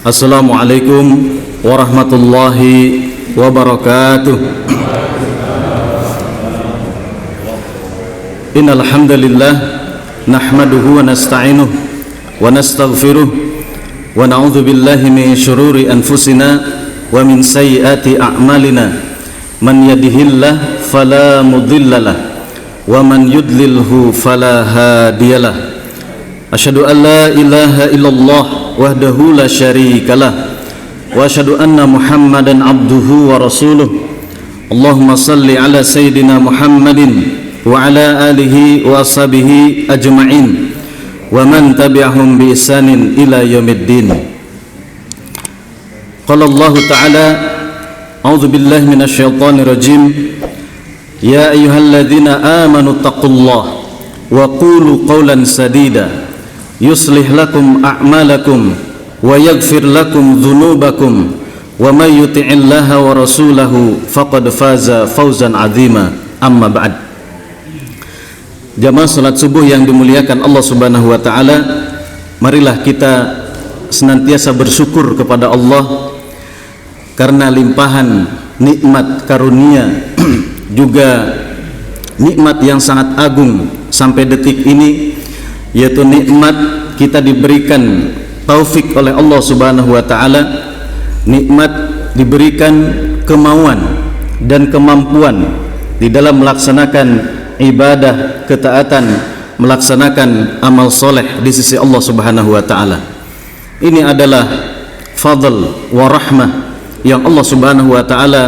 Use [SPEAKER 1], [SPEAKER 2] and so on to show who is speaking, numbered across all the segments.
[SPEAKER 1] Assalamualaikum warahmatullahi wabarakatuh. Innal hamdalillah nahmaduhu wa nasta'inuhu wa nastaghfiruh wa na'udzu billahi min syururi anfusina wa min sayyiati a'malina. Man yahdihillahu fala mudhillalah wa man yudlilhu fala hadiyalah. Asyhadu an la ilaha illallah wahdahu la syarikalah wa asyhadu anna Muhammadan abduhu wa rasuluh. Allahumma salli ala sayyidina Muhammadin wa ala alihi wa ashabihi ajma'in wa man tabi'ahum bi ihsanin ila yaumiddin. Qala Allah ta'ala, a'udzu billahi minasy syaithanir rajim. Ya ayyuhalladzina amanu taqullaha wa qulu qawlan sadida yuslih lakum a'malakum wa yaghfir lakum dhunubakum wa may yuti'illaha wa rasulahu faqad faza fawzan 'azima. Amma ba'd. Jamaah salat subuh yang dimuliakan Allah Subhanahu wa taala, marilah kita senantiasa bersyukur kepada Allah karena limpahan nikmat karunia juga nikmat yang sangat agung sampai detik ini, yaitu nikmat kita diberikan taufik oleh Allah Subhanahu wa taala, nikmat diberikan kemauan dan kemampuan di dalam melaksanakan ibadah, ketaatan, melaksanakan amal soleh di sisi Allah Subhanahu wa taala. Ini adalah fadl wa rahmah yang Allah Subhanahu wa taala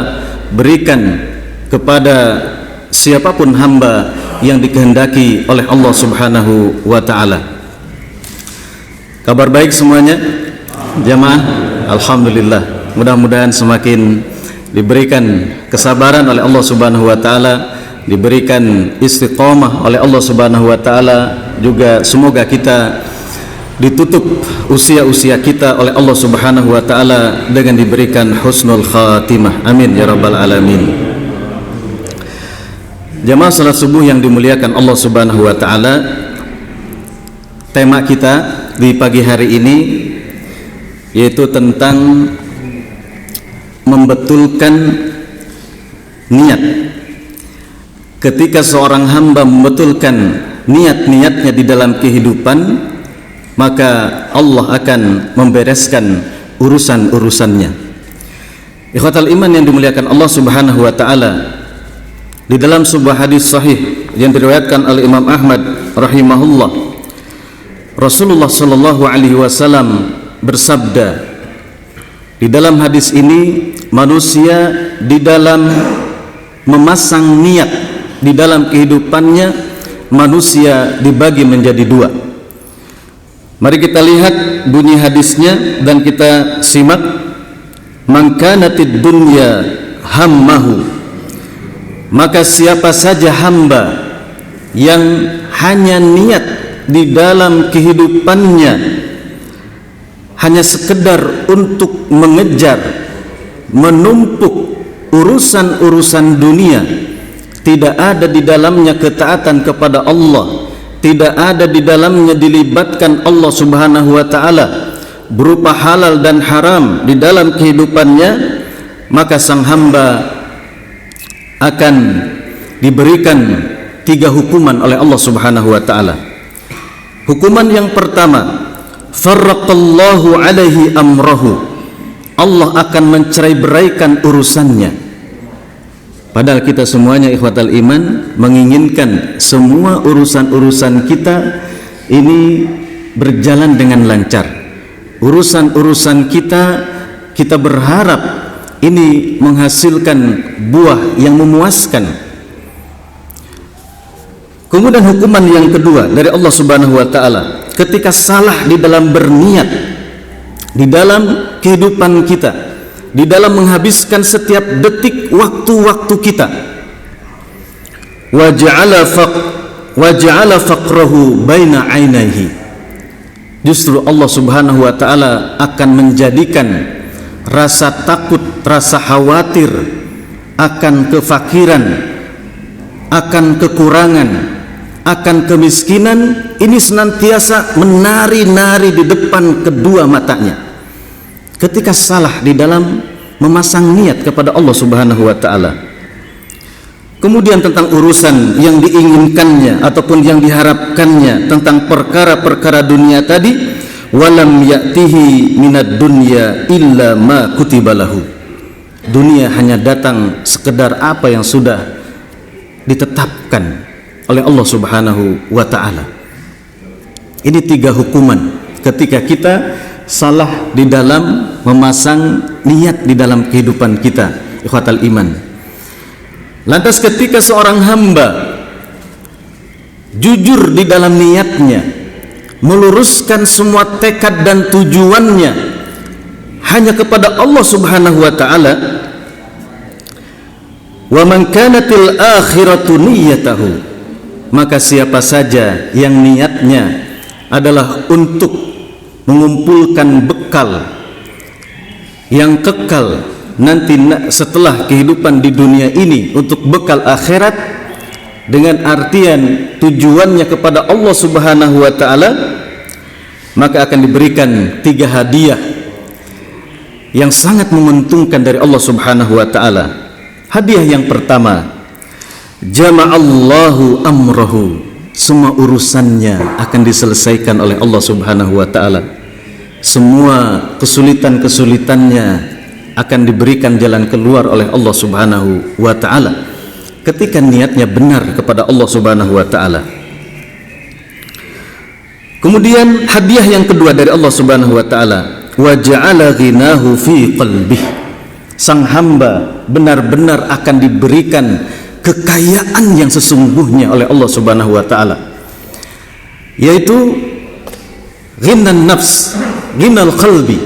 [SPEAKER 1] berikan kepada siapapun hamba yang dikehendaki oleh Allah Subhanahu wa taala. Kabar baik semuanya jamaah, alhamdulillah. Mudah-mudahan semakin diberikan kesabaran oleh Allah Subhanahu wa taala, diberikan istiqomah oleh Allah Subhanahu wa taala, juga semoga kita ditutup usia-usia kita oleh Allah Subhanahu wa taala dengan diberikan husnul khatimah. Amin ya rabbal alamin. Jamaah salat subuh yang dimuliakan Allah Subhanahu wa taala, tema kita di pagi hari ini yaitu tentang membetulkan niat. Ketika seorang hamba membetulkan niat-niatnya di dalam kehidupan, maka Allah akan membereskan urusan-urusannya. Ikhwatal iman yang dimuliakan Allah Subhanahu wa taala, di dalam sebuah hadis sahih yang diriwayatkan oleh Imam Ahmad rahimahullah, Rasulullah sallallahu alaihi wasallam bersabda, di dalam hadis ini manusia di dalam memasang niat di dalam kehidupannya, manusia dibagi menjadi dua. Mari kita lihat bunyi hadisnya dan kita simak. Man kanatid dunya hammahu, maka siapa saja hamba yang hanya niat di dalam kehidupannya hanya sekedar untuk mengejar, menumpuk urusan-urusan dunia, tidak ada di dalamnya ketaatan kepada Allah, tidak ada di dalamnya dilibatkan Allah Subhanahu wa taala berupa halal dan haram di dalam kehidupannya, maka sang hamba akan diberikan 3 hukuman oleh Allah Subhanahu wa taala. Hukuman yang pertama, farraqallahu alaihi amrahu, Allah akan mencerai-beraikan urusannya. Padahal kita semuanya ikhwatal iman menginginkan semua urusan-urusan kita ini berjalan dengan lancar. Urusan-urusan kita berharap ini menghasilkan buah yang memuaskan. Kemudian hukuman yang kedua dari Allah Subhanahu wa taala, ketika salah di dalam berniat, di dalam kehidupan kita, di dalam menghabiskan setiap detik waktu-waktu kita, waja'ala faqrahu baina ainaihi, justru Allah Subhanahu wa taala akan menjadikan rasa takut, rasa khawatir akan kefakiran, akan kekurangan, akan kemiskinan ini senantiasa menari-nari di depan kedua matanya. ketika salah di dalam memasang niat kepada Allah Subhanahu wa taala. Kemudian tentang urusan yang diinginkannya ataupun yang diharapkannya tentang perkara-perkara dunia tadi, walam ya'tihi minad dunya illa ma kutiba lahu. Dunia hanya datang sekedar apa yang sudah ditetapkan oleh Allah Subhanahu wa taala. Ini 3 hukuman ketika kita salah di dalam memasang niat di dalam kehidupan kita, ikhwatal iman. Lantas ketika seorang hamba jujur di dalam niatnya, meluruskan semua tekad dan tujuannya hanya kepada Allah Subhanahu wa taala, wa man kanatil akhiratu niyyatahu, maka siapa saja yang niatnya adalah untuk mengumpulkan bekal yang kekal nanti setelah kehidupan di dunia ini, untuk bekal akhirat, dengan artian tujuannya kepada Allah Subhanahu wa taala, maka akan diberikan 3 hadiah yang sangat menguntungkan dari Allah Subhanahu wa taala. Hadiah yang pertama, jama'allahu amrahu, semua urusannya akan diselesaikan oleh Allah Subhanahu wa taala. Semua kesulitan-kesulitannya akan diberikan jalan keluar oleh Allah Subhanahu wa taala ketika niatnya benar kepada Allah Subhanahu wa taala. Kemudian hadiah yang kedua dari Allah Subhanahu wa taala, wa ja'ala ghinahu fi qalbih. Sang hamba benar-benar akan diberikan kekayaan yang sesungguhnya oleh Allah Subhanahu wa taala, yaitu ghinan nafs, ghinal qalbi,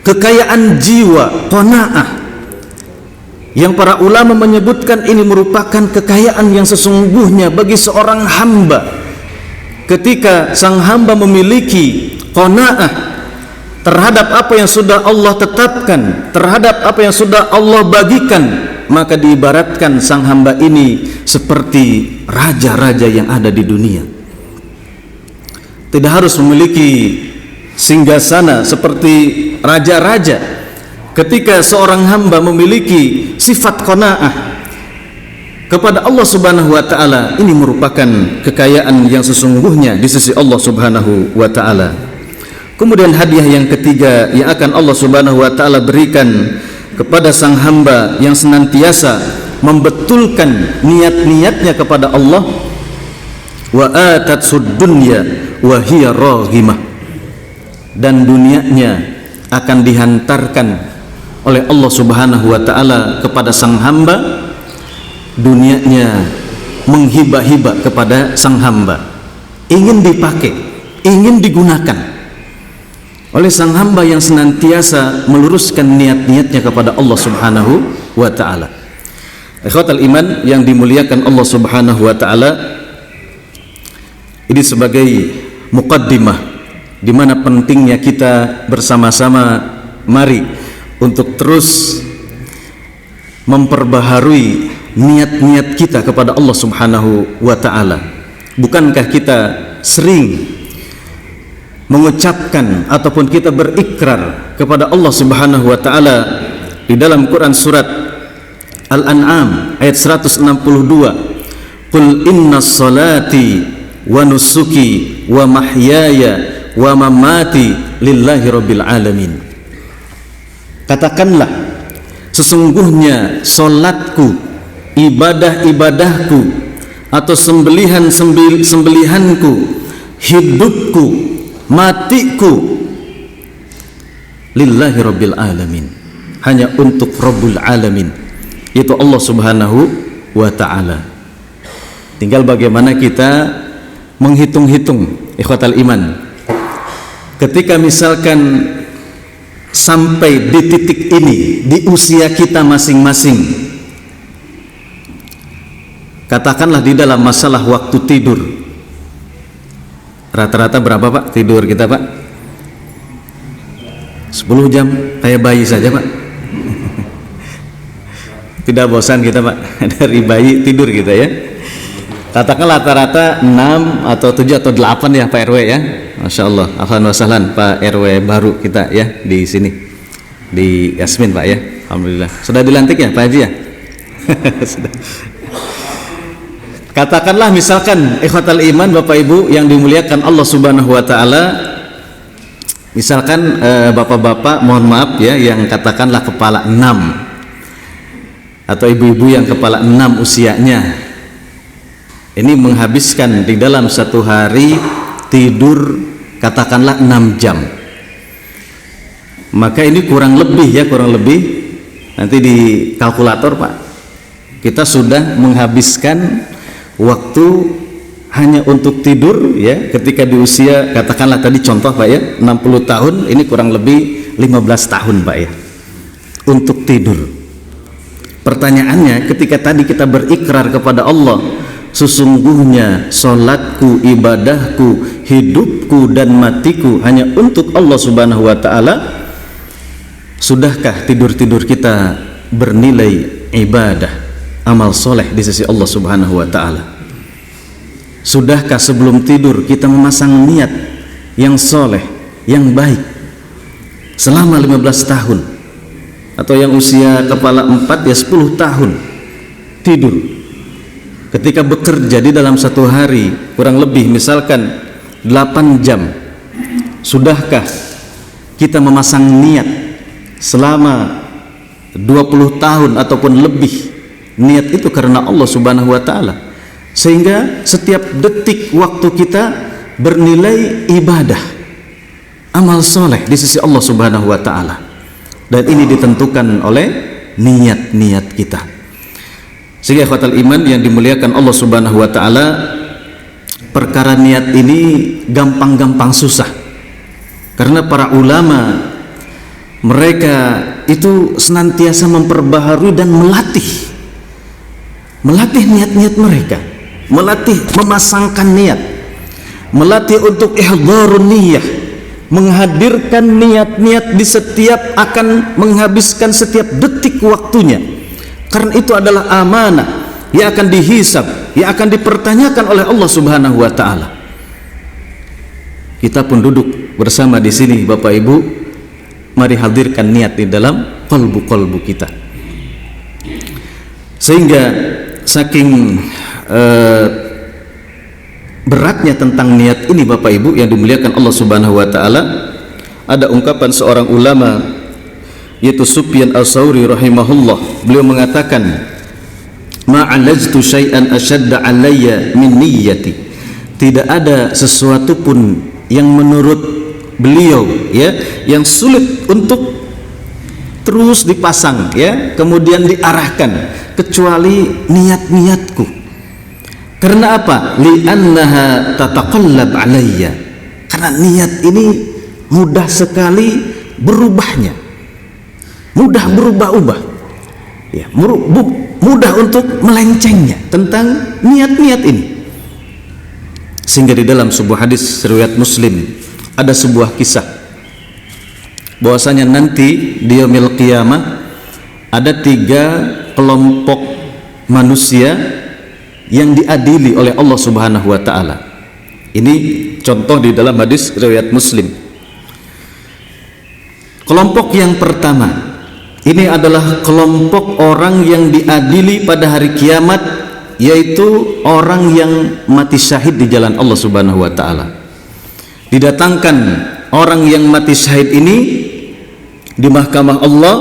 [SPEAKER 1] kekayaan jiwa, qanaah, yang para ulama menyebutkan ini merupakan kekayaan yang sesungguhnya bagi seorang hamba. Ketika sang hamba memiliki qanaah terhadap apa yang sudah Allah tetapkan, terhadap apa yang sudah Allah bagikan, maka diibaratkan sang hamba ini seperti raja-raja yang ada di dunia. Tidak harus memiliki singgasana seperti raja-raja. Ketika seorang hamba memiliki sifat qanaah kepada Allah Subhanahu wa taala, ini merupakan kekayaan yang sesungguhnya di sisi Allah Subhanahu wa taala. Kemudian hadiah yang ketiga yang akan Allah Subhanahu wa taala berikan kepada sang hamba yang senantiasa membetulkan niat-niatnya kepada Allah, wa atatsud dunya wa hiya raghimah, dan dunianya akan dihantarkan oleh Allah Subhanahu wa taala kepada sang hamba. Dunianya menghibah-hibah kepada sang hamba, ingin dipakai, ingin digunakan oleh sang hamba yang senantiasa meluruskan niat-niatnya kepada Allah Subhanahu wa taala. Ikhwatal iman yang dimuliakan Allah Subhanahu wa taala, ini sebagai muqaddimah di mana pentingnya kita bersama-sama mari untuk terus memperbaharui niat-niat kita kepada Allah Subhanahu wa taala. Bukankah kita sering mengucapkan ataupun kita berikrar kepada Allah Subhanahu wa taala di dalam Quran surat Al-An'am ayat 162, qul innas salati wa nusuki wa mahyaya wa mamati lillahi rabbil alamin. Katakanlah, sesungguhnya solatku, ibadah-ibadahku atau sembelihanku, hidupku, matiku, lillahi rabbil alamin, hanya untuk Rabbul alamin, yaitu Allah Subhanahu wa ta'ala. Tinggal bagaimana kita menghitung-hitung, ikhwatal iman. Ketika misalkan sampai di titik ini di usia kita masing-masing, katakanlah di dalam masalah waktu tidur, rata-rata berapa Pak tidur kita Pak? 10 jam, kayak bayi saja Pak. Tidak bosan kita Pak dari bayi tidur kita ya. Katakanlah rata-rata 6 atau 7 atau 8 ya Pak RW ya. Masya Allah, alhamdulillah wasahlan Pak RW baru kita ya di sini. di Yasmin Pak ya. Alhamdulillah. Sudah dilantik ya Pak Haji ya? Sudah. Katakanlah misalkan ikhwatal iman Bapak Ibu yang dimuliakan Allah Subhanahu wa taala, misalkan bapak-bapak mohon maaf ya yang katakanlah kepala 6 atau ibu-ibu yang kepala 6 usianya ini menghabiskan di dalam satu hari tidur katakanlah 6 jam, maka ini kurang lebih nanti di kalkulator Pak, kita sudah menghabiskan waktu hanya untuk tidur ya ketika di usia katakanlah tadi contoh Pak ya 60 tahun, ini kurang lebih 15 tahun Pak ya untuk tidur. Pertanyaannya, ketika tadi kita berikrar kepada Allah, sesungguhnya sholatku, ibadahku, hidupku dan matiku hanya untuk Allah Subhanahu wa ta'ala, sudahkah tidur-tidur kita bernilai ibadah, amal soleh di sisi Allah Subhanahu wa ta'ala? Sudahkah sebelum tidur kita memasang niat yang soleh, yang baik selama 15 tahun, atau yang usia kepala 4 ya 10 tahun tidur? Ketika bekerja di dalam satu hari kurang lebih misalkan 8 jam, sudahkah kita memasang niat selama 20 tahun ataupun lebih, niat itu karena Allah Subhanahu wa ta'ala, sehingga setiap detik waktu kita bernilai ibadah, amal soleh di sisi Allah Subhanahu wa ta'ala. Dan ini ditentukan oleh niat-niat kita. Sehingga ikhwatal iman yang dimuliakan Allah Subhanahu wa ta'ala, perkara niat ini gampang-gampang susah, karena para ulama mereka itu senantiasa memperbaharui dan melatih niat-niat mereka, melatih memasangkan niat, melatih untuk ihdharun niyah, menghadirkan niat-niat di setiap akan menghabiskan setiap detik waktunya, karena itu adalah amanah yang akan dihisab, yang akan dipertanyakan oleh Allah Subhanahu wa ta'ala. Kita pun duduk bersama di sini Bapak Ibu, mari hadirkan niat di dalam kolbu-kolbu kita, sehingga saking beratnya tentang niat ini Bapak Ibu yang dimuliakan Allah Subhanahu wa ta'ala, ada ungkapan seorang ulama yaitu Sufyan Ats-Tsauri rahimahullah. Beliau mengatakan, ma'alajtu syai'an ashadda alayya min niyyati. Tidak ada sesuatu pun yang menurut beliau ya yang sulit untuk terus dipasang ya kemudian diarahkan kecuali niat-niatku. Karena apa? Li'annaha tataqallab alayya. Karena niat ini mudah sekali berubahnya, mudah berubah-ubah ya, mudah untuk melencengnya tentang niat-niat ini. Sehingga di dalam sebuah hadis riwayat Muslim ada sebuah kisah bahwasanya nanti di yaumil qiyamah ada 3 kelompok manusia yang diadili oleh Allah Subhanahu wa ta'ala. Ini contoh di dalam hadis riwayat Muslim. Kelompok yang pertama ini adalah kelompok orang yang diadili pada hari kiamat, yaitu orang yang mati syahid di jalan Allah Subhanahu wa ta'ala. Didatangkan orang yang mati syahid ini di mahkamah Allah,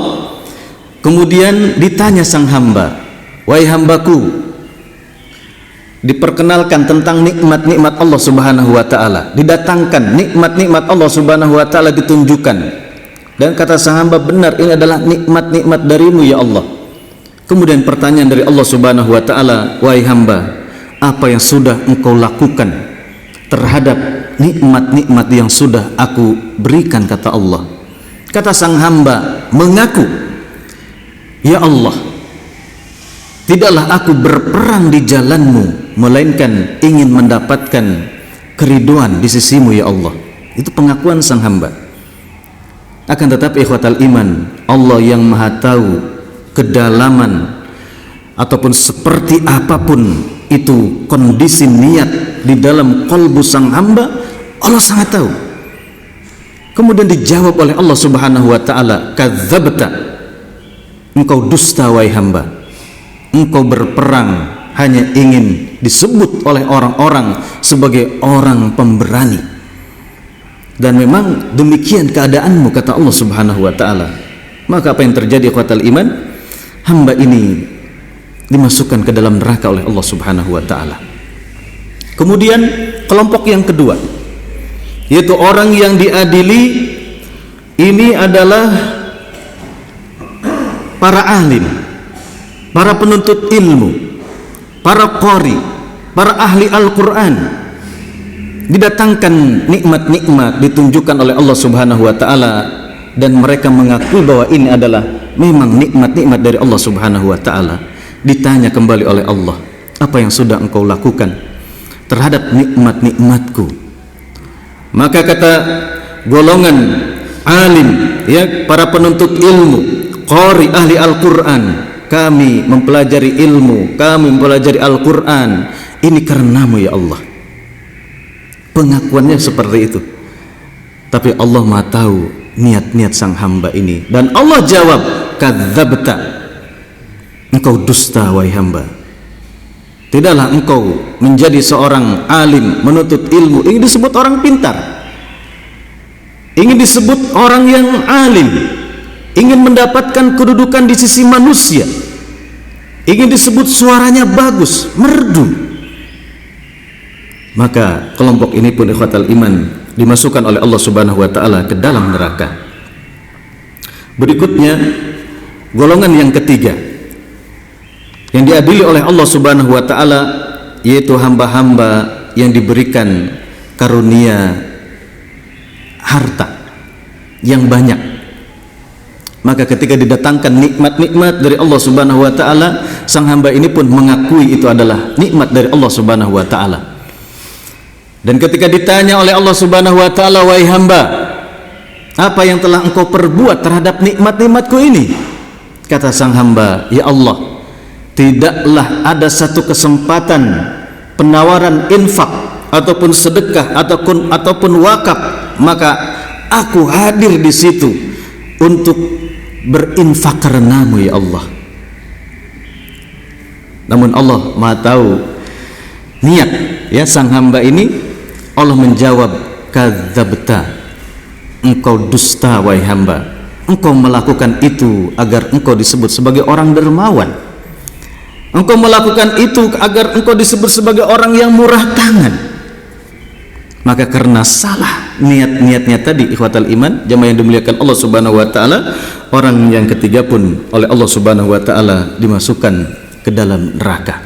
[SPEAKER 1] kemudian ditanya sang hamba, wahai hambaku, diperkenalkan tentang nikmat-nikmat Allah Subhanahu wa ta'ala, didatangkan nikmat-nikmat Allah Subhanahu wa ta'ala ditunjukkan, dan kata sang hamba, benar ini adalah nikmat-nikmat darimu ya Allah. Kemudian pertanyaan dari Allah Subhanahu wa ta'ala, wahai hamba, apa yang sudah engkau lakukan terhadap nikmat-nikmat yang sudah aku berikan? Kata Allah. Kata sang hamba mengaku, ya Allah, tidaklah aku berperang di jalanmu melainkan ingin mendapatkan keriduan di sisimu ya Allah. Itu pengakuan sang hamba. Akan tetapi ikhwatal iman, Allah yang maha tahu kedalaman ataupun seperti apapun itu kondisi niat di dalam kolbu sang hamba, Allah sangat tahu. Kemudian dijawab oleh Allah Subhanahu wa taala, kadzabta, engkau dusta wahai hamba, engkau berperang hanya ingin disebut oleh orang-orang sebagai orang pemberani, dan memang demikian keadaanmu, kata Allah Subhanahu wa taala. Maka apa yang terjadi ikhwatal iman? Hamba ini dimasukkan ke dalam neraka oleh Allah Subhanahu wa taala. Kemudian kelompok yang kedua, yaitu orang yang diadili, ini adalah para alim, para penuntut ilmu, para qari, para ahli Al-Quran. Didatangkan nikmat-nikmat, ditunjukkan oleh Allah Subhanahu wa taala, dan mereka mengakui bahwa ini adalah memang nikmat-nikmat dari Allah Subhanahu wa taala. Ditanya kembali oleh Allah, apa yang sudah engkau lakukan terhadap nikmat-nikmatku? Maka kata golongan alim, ya, para penuntut ilmu, qari, ahli Al-Quran, kami mempelajari ilmu, kami mempelajari Al-Quran ini karenamu ya Allah. Pengakuannya seperti itu. Tapi Allah Maha tahu niat-niat sang hamba ini, dan Allah jawab, kadzabta, engkau dusta wahai hamba. Tidaklah engkau menjadi seorang alim, menuntut ilmu, ingin disebut orang pintar, ingin disebut orang yang alim, ingin mendapatkan kedudukan di sisi manusia, ingin disebut suaranya bagus, merdu. Maka kelompok ini pun ikhwatal iman dimasukkan oleh Allah Subhanahu wa taala ke dalam neraka. Berikutnya golongan yang ketiga yang diadili oleh Allah Subhanahu wa taala, yaitu hamba-hamba yang diberikan karunia harta yang banyak. Maka ketika didatangkan nikmat-nikmat dari Allah Subhanahu wa taala, sang hamba ini pun mengakui itu adalah nikmat dari Allah Subhanahu wa taala. Dan ketika ditanya oleh Allah Subhanahu wa taala, wahai hamba, apa yang telah engkau perbuat terhadap nikmat-nikmatku ini? Kata sang hamba, ya Allah, tidaklah ada satu kesempatan penawaran infak ataupun sedekah ataupun wakaf, maka aku hadir di situ untuk berinfak karenamu ya Allah. Namun Allah Maha tahu niat, ya, sang hamba ini. Allah menjawab, kadzabta, engkau dusta wahai hamba, engkau melakukan itu agar engkau disebut sebagai orang dermawan, engkau melakukan itu agar engkau disebut sebagai orang yang murah tangan. Maka karena salah niat-niatnya tadi, ikhwatal iman, jamaah yang dimuliakan Allah Subhanahu wa taala, orang yang ketiga pun oleh Allah Subhanahu wa taala dimasukkan ke dalam neraka.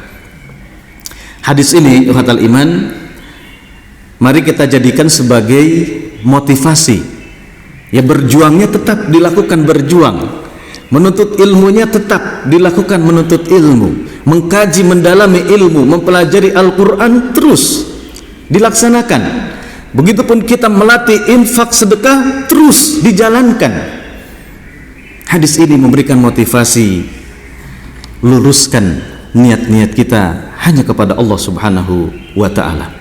[SPEAKER 1] Hadis ini ikhwatal iman, mari kita jadikan sebagai motivasi. Ya, berjuangnya tetap dilakukan berjuang, menuntut ilmunya tetap dilakukan menuntut ilmu, mengkaji mendalami ilmu, mempelajari Al-Quran terus dilaksanakan. Begitupun kita melatih infak sedekah terus dijalankan. Hadis ini memberikan motivasi, luruskan niat-niat kita hanya kepada Allah Subhanahu wa taala.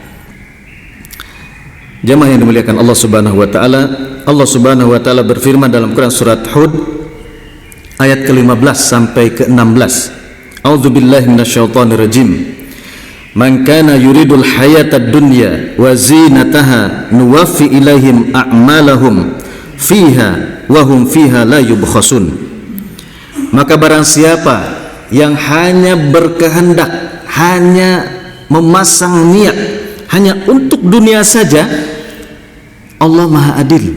[SPEAKER 1] Jamaah yang dimuliakan Allah Subhanahu wa taala, Allah Subhanahu wa taala berfirman dalam Quran surat Hud ayat ke-15 sampai ke-16. A'udzubillahi minasyaitonir rajim. Man kana yuridul hayatad dunya wa zinataha nuwaffi ilaihim a'malahum fiha wa hum fiha la yubkhasun. Maka barang siapa yang hanya berkehendak, hanya memasang niat hanya untuk dunia saja, Allah Maha Adil.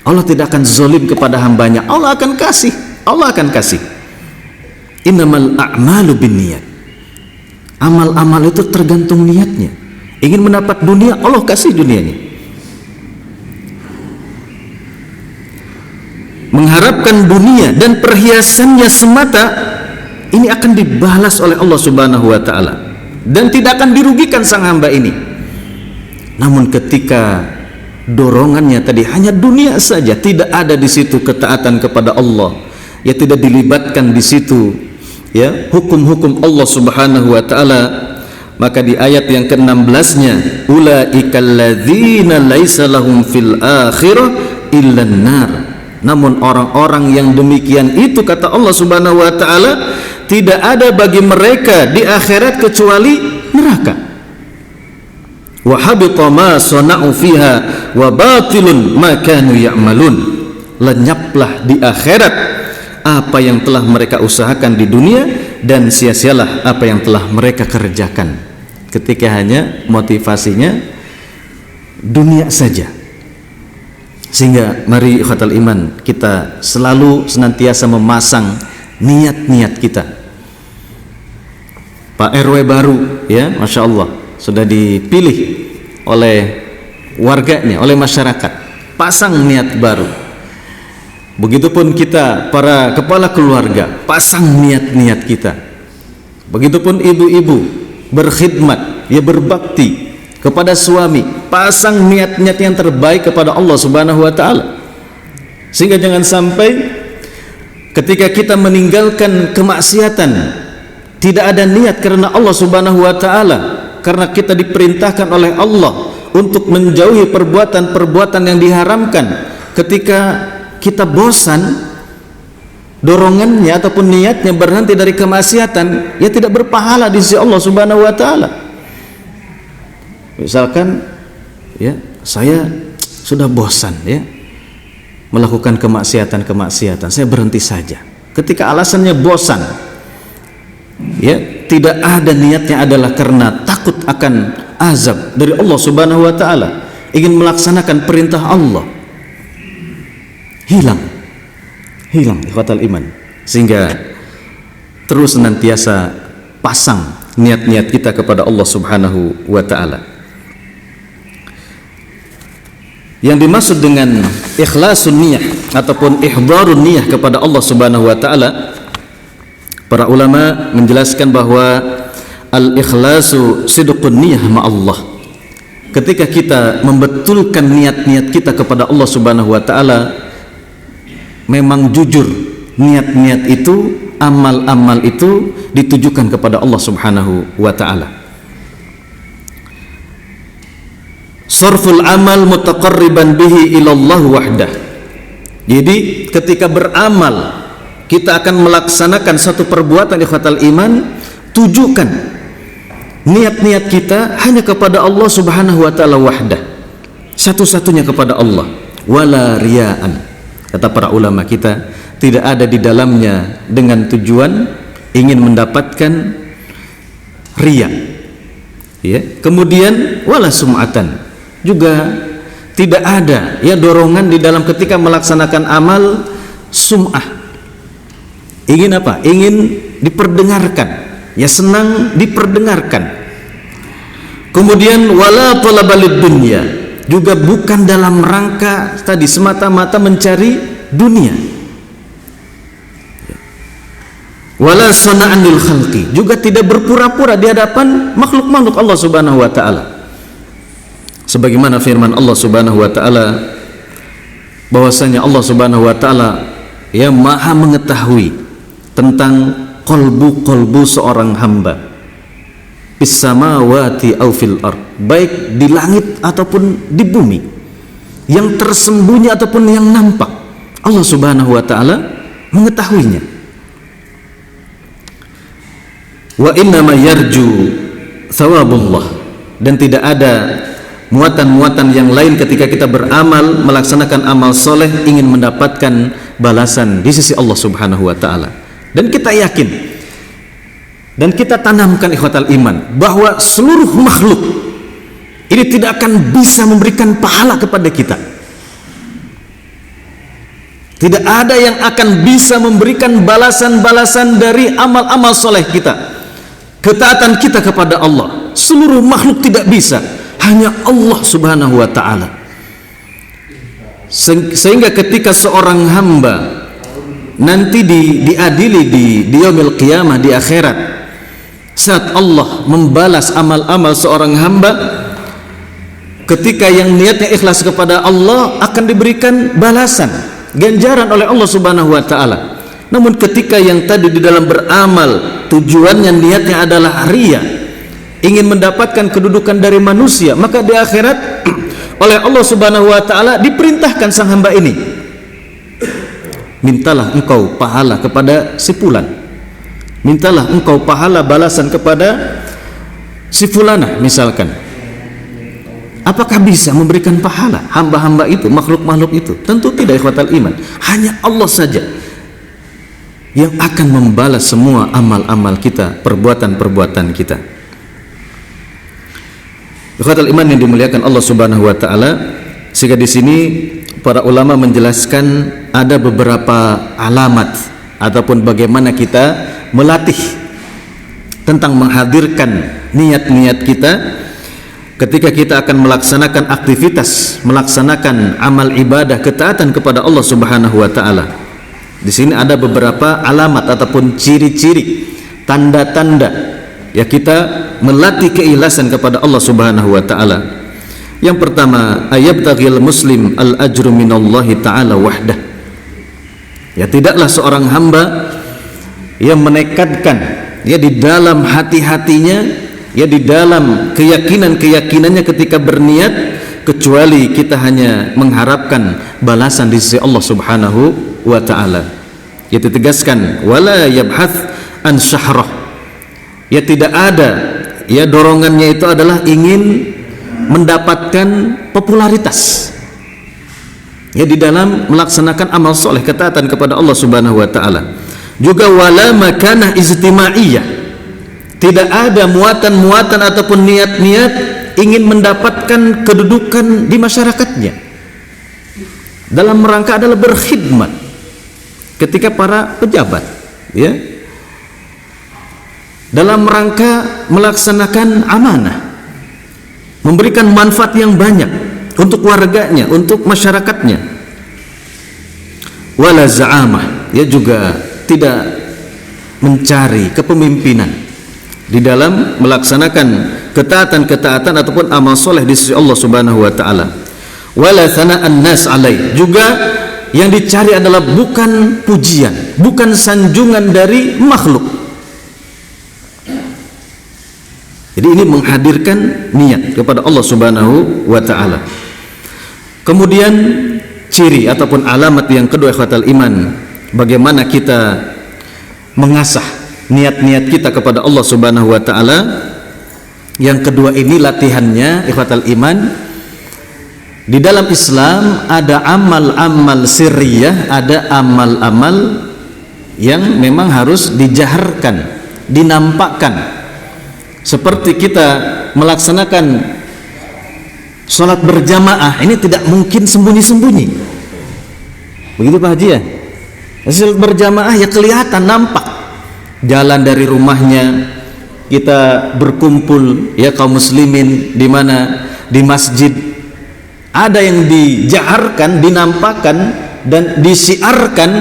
[SPEAKER 1] Allah tidak akan zalim kepada hambanya. Allah akan kasih. Allah akan kasih. Innamal a'malu binniyat. Amal-amal itu tergantung niatnya. Ingin mendapat dunia, Allah kasih dunianya. Mengharapkan dunia dan perhiasannya semata, ini akan dibalas oleh Allah Subhanahu wa taala dan tidak akan dirugikan sang hamba ini. Namun ketika dorongannya tadi hanya dunia saja, tidak ada di situ ketaatan kepada Allah, ya, tidak dilibatkan di situ, ya, hukum-hukum Allah Subhanahu wa taala, maka di ayat yang ke-16-nya, ulaikal ladzina laisa lahum fil akhirah illan nar. Namun orang-orang yang demikian itu, kata Allah Subhanahu wa taala, tidak ada bagi mereka di akhirat kecuali neraka. Wa habita ma sana'u fiha wa batilun ma kanu ya'malun. Lenyaplah di akhirat apa yang telah mereka usahakan di dunia, dan sia-sialah apa yang telah mereka kerjakan. Ketika hanya motivasinya dunia saja. Sehingga mari ikhwatal iman, kita selalu senantiasa memasang niat-niat kita. Pak RW baru, ya, Masya Allah, sudah dipilih oleh warganya, oleh masyarakat, pasang niat baru. Begitupun kita, para kepala keluarga, pasang niat-niat kita. Begitupun ibu-ibu berkhidmat, ya, berbakti kepada suami, pasang niat-niat yang terbaik kepada Allah Subhanahu wa taala. Sehingga jangan sampai ketika kita meninggalkan kemaksiatan tidak ada niat karena Allah Subhanahu wa taala, karena kita diperintahkan oleh Allah untuk menjauhi perbuatan-perbuatan yang diharamkan. Ketika kita bosan, dorongannya ataupun niatnya berhenti dari kemaksiatan, ya tidak berpahala di sisi Allah Subhanahu wa taala. Misalkan, ya, saya sudah bosan, ya, melakukan kemaksiatan, saya berhenti saja. Ketika alasannya bosan, ya, tidak ada niatnya adalah karena takut akan azab dari Allah Subhanahu wa taala, ingin melaksanakan perintah Allah, hilang ikhwatal iman. Sehingga terus senantiasa pasang niat-niat kita kepada Allah Subhanahu wa taala. Yang dimaksud dengan ikhlasun niyah ataupun ihdharun niyah kepada Allah Subhanahu wa taala, para ulama menjelaskan bahwa al-ikhlasu sidqun niyah ma'allah. Ketika kita membetulkan niat-niat kita kepada Allah Subhanahu wa taala, memang jujur niat-niat itu, amal-amal itu ditujukan kepada Allah Subhanahu wa taala. Sarful amal mutaqarriban bihi ilallah wahdah. Jadi ketika beramal, kita akan melaksanakan satu perbuatan ikhwatal iman, tujukan niat-niat kita hanya kepada Allah Subhanahu wa taala wahdah, satu-satunya kepada Allah. Wala riyaan, kata para ulama kita, tidak ada di dalamnya dengan tujuan ingin mendapatkan riya, ya. Kemudian wala sum'atan, juga tidak ada, ya, dorongan di dalam ketika melaksanakan amal sum'ah. Ingin apa? Ingin diperdengarkan, ya, senang diperdengarkan. Kemudian wala talabalid dunya, juga bukan dalam rangka tadi semata-mata mencari dunia. Wala sana'anil khalqi, juga tidak berpura-pura di hadapan makhluk-makhluk Allah Subhanahu wa taala. Sebagaimana firman Allah Subhanahu wa taala, bahwasanya Allah Subhanahu wa taala, ya, Maha mengetahui tentang qalbu seorang hamba, fis samawati aw fil ard, baik di langit ataupun di bumi, yang tersembunyi ataupun yang nampak, Allah Subhanahu wa taala mengetahuinya. Wa innama yarju thawabullah, dan tidak ada muatan-muatan yang lain ketika kita beramal, melaksanakan amal soleh, ingin mendapatkan balasan di sisi Allah Subhanahu wa taala. Dan kita yakin dan kita tanamkan ikhwatal iman bahwa seluruh makhluk ini tidak akan bisa memberikan pahala kepada kita. Tidak ada yang akan bisa memberikan balasan-balasan dari amal-amal soleh kita, ketaatan kita kepada Allah. Seluruh makhluk tidak bisa, hanya Allah Subhanahu wa ta'ala. Sehingga ketika seorang hamba nanti diadili di yaumil qiyamah, di akhirat, saat Allah membalas amal-amal seorang hamba, ketika yang niatnya ikhlas kepada Allah akan diberikan balasan, ganjaran oleh Allah Subhanahu wa ta'ala. Namun ketika yang tadi di dalam beramal tujuannya, niatnya adalah riya, ingin mendapatkan kedudukan dari manusia, maka di akhirat oleh Allah Subhanahu wa taala, diperintahkan sang hamba ini, mintalah engkau pahala kepada si fulan, mintalah engkau pahala balasan kepada si fulanah misalkan. Apakah bisa memberikan pahala hamba-hamba itu, makhluk-makhluk itu? Tentu tidak, ikhwatal iman. Hanya Allah saja yang akan membalas semua amal-amal kita, perbuatan-perbuatan kita. Ikhwatal iman yang dimuliakan Allah Subhanahu wa taala, sehingga di sini para ulama menjelaskan ada beberapa alamat ataupun bagaimana kita melatih tentang menghadirkan niat-niat kita ketika kita akan melaksanakan aktivitas, melaksanakan amal ibadah, ketaatan kepada Allah Subhanahu wa taala. Di sini ada beberapa alamat ataupun ciri-ciri, tanda-tanda ya kita melatih keikhlasan kepada Allah Subhanahu wa taala. Yang pertama, ayabtaghil muslim al-ajru minallahi ta'ala wahdah. Ya, tidaklah seorang hamba yang menekadkan ya di dalam hati-hatinya, ya di dalam keyakinan-keyakinannya ketika berniat, kecuali kita hanya mengharapkan balasan di sisi Allah Subhanahu wa taala. Ya, ditegaskan wala yabhath an syahrah. Ya, tidak ada ya dorongannya itu adalah ingin mendapatkan popularitas. Ya, di dalam melaksanakan amal soleh, ketaatan kepada Allah Subhanahu wa taala. Juga wala makanah ijtimaiyah. Tidak ada muatan-muatan ataupun niat-niat ingin mendapatkan kedudukan di masyarakatnya. Dalam rangka adalah berkhidmat ketika para pejabat, ya. Dalam rangka melaksanakan amanah, memberikan manfaat yang banyak untuk warganya, untuk masyarakatnya. Wala za'amah, ya, juga tidak mencari kepemimpinan di dalam melaksanakan ketaatan-ketaatan ataupun amal soleh di sisi Allah Subhanahu wa taala. Wala thana'an nas alaih, juga yang dicari adalah bukan pujian, bukan sanjungan dari makhluk. Jadi ini menghadirkan niat kepada Allah Subhanahu wa taala. Kemudian ciri ataupun alamat yang kedua, ikhwatal iman, bagaimana kita mengasah niat-niat kita kepada Allah Subhanahu wa taala. Yang kedua ini latihannya, ikhwatal iman, di dalam Islam ada amal-amal sirriyah, ada amal-amal yang memang harus dijaharkan, dinampakkan. Seperti kita melaksanakan sholat berjamaah, ini tidak mungkin sembunyi-sembunyi. Begitu Pak Haji ya? Sholat berjamaah ya kelihatan, nampak. Jalan dari rumahnya, kita berkumpul ya kaum muslimin di mana? Di masjid. Ada yang dijaharkan, dinampakkan dan disiarkan.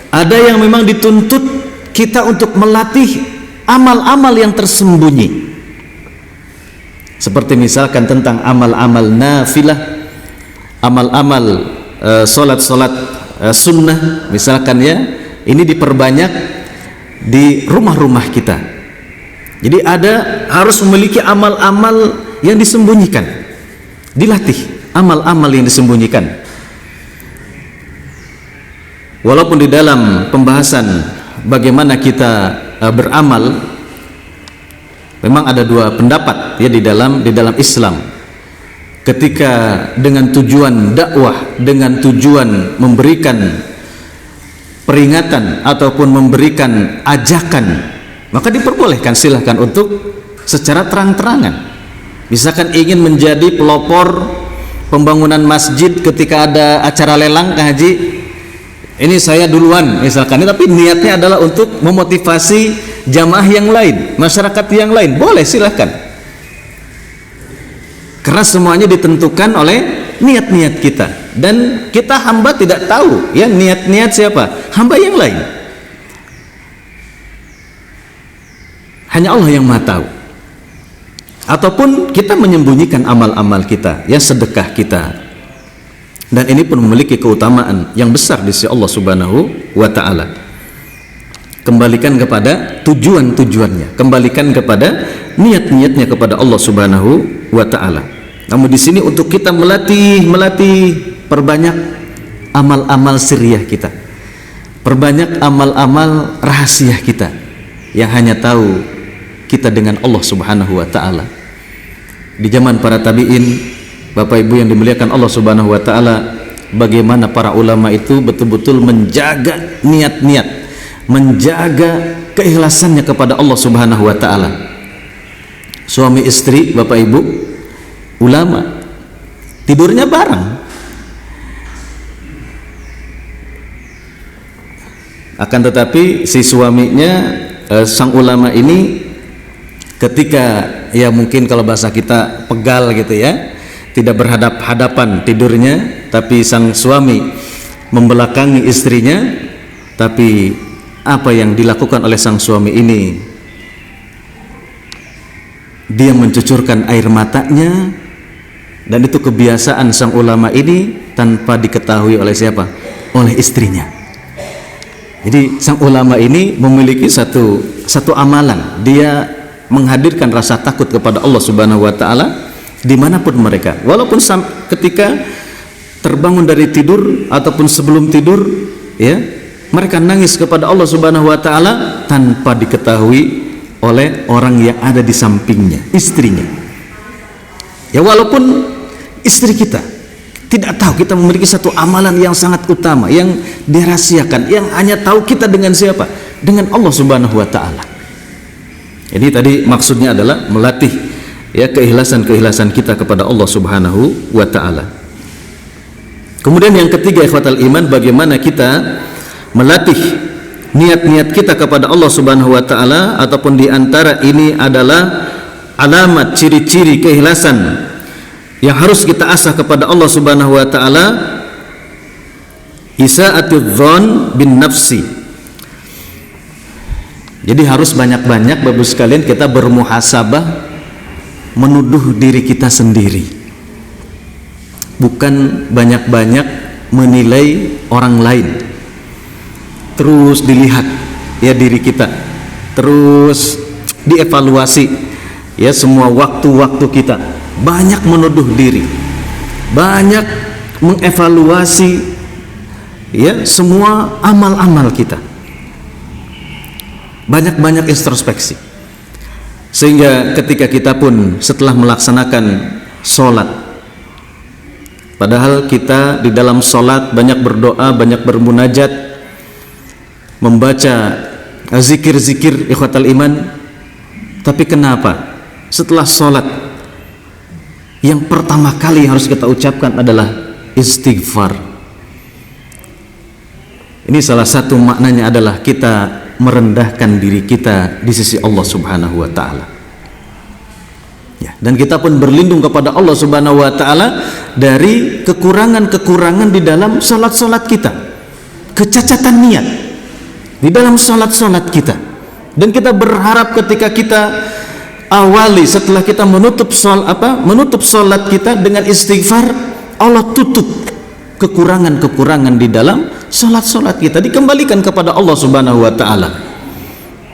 [SPEAKER 1] Ada yang memang dituntut kita untuk melatih amal-amal yang tersembunyi. Seperti misalkan tentang amal-amal nafilah, amal-amal solat-solat sunnah misalkan ya, ini diperbanyak di rumah-rumah kita. Jadi ada harus memiliki amal-amal yang disembunyikan, dilatih amal-amal yang disembunyikan. Walaupun di dalam pembahasan bagaimana kita beramal, memang ada dua pendapat ya di dalam Islam. Ketika dengan tujuan dakwah, dengan tujuan memberikan peringatan ataupun memberikan ajakan, maka diperbolehkan, silahkan untuk secara terang-terangan. Misalkan ingin menjadi pelopor pembangunan masjid ketika ada acara lelang, Kak Haji, ini saya duluan misalkan, tapi niatnya adalah untuk memotivasi jamaah yang lain, masyarakat yang lain, boleh, silahkan. Karena semuanya ditentukan oleh niat-niat kita, dan kita hamba tidak tahu ya niat-niat siapa, hamba yang lain. Hanya Allah yang Maha tahu. Ataupun kita menyembunyikan amal-amal kita, ya sedekah kita. Dan ini pun memiliki keutamaan yang besar di sisi Allah Subhanahu wa taala. Kembalikan kepada tujuan-tujuannya, kembalikan kepada niat-niatnya kepada Allah Subhanahu wa taala. Namun di sini untuk kita melatih perbanyak amal-amal sirriyah kita, perbanyak amal-amal rahasia kita yang hanya tahu kita dengan Allah Subhanahu wa taala. Di zaman para tabi'in, Bapak Ibu yang dimuliakan Allah Subhanahu wa taala, bagaimana para ulama itu betul-betul menjaga niat-niat, menjaga keikhlasannya kepada Allah Subhanahu wa taala. Suami istri, Bapak Ibu, ulama, tidurnya bareng. Akan tetapi si suaminya, sang ulama ini, ketika ya mungkin kalau bahasa kita pegal gitu ya, tidak berhadap-hadapan tidurnya, tapi sang suami membelakangi istrinya. Tapi apa yang dilakukan oleh sang suami ini? Dia mencucurkan air matanya, dan itu kebiasaan sang ulama ini tanpa diketahui oleh siapa? Oleh istrinya. Jadi sang ulama ini memiliki satu amalan, dia menghadirkan rasa takut kepada Allah Subhanahu wa taala dimanapun mereka, walaupun ketika terbangun dari tidur ataupun sebelum tidur, ya, mereka nangis kepada Allah Subhanahu wa taala tanpa diketahui oleh orang yang ada di sampingnya, istrinya. Ya, walaupun istri kita tidak tahu kita memiliki satu amalan yang sangat utama, yang dirahasiakan, yang hanya tahu kita dengan siapa? Dengan Allah Subhanahu wa taala. Jadi tadi maksudnya adalah melatih ya keikhlasan kita kepada Allah Subhanahu wa taala. Kemudian yang ketiga, ikhwatal iman, bagaimana kita melatih niat-niat kita kepada Allah Subhanahu wa taala, ataupun di antara ini adalah alamat ciri-ciri keikhlasan yang harus kita asah kepada Allah Subhanahu wa taala, isa'atudz dzan bin nafsi. Jadi harus banyak-banyak Bapak sekalian kita bermuhasabah, menuduh diri kita sendiri, bukan banyak-banyak menilai orang lain. Terus dilihat ya diri kita, terus dievaluasi ya semua waktu-waktu kita, banyak menuduh diri, banyak mengevaluasi ya semua amal-amal kita, banyak-banyak introspeksi, sehingga ketika kita pun setelah melaksanakan sholat, padahal kita di dalam sholat banyak berdoa, banyak bermunajat, membaca zikir-zikir ikhwatal iman, tapi kenapa setelah sholat yang pertama kali harus kita ucapkan adalah istighfar? Ini salah satu maknanya adalah kita merendahkan diri kita di sisi Allah Subhanahu wa taala. Ya, dan kita pun berlindung kepada Allah Subhanahu wa taala dari kekurangan-kekurangan di dalam salat-salat kita, kecacatan niat di dalam salat-salat kita. Dan kita berharap ketika kita awali, setelah kita menutup salat kita dengan istighfar, Allah tutup kekurangan-kekurangan di dalam salat-salat kita, dikembalikan kepada Allah Subhanahu wa taala.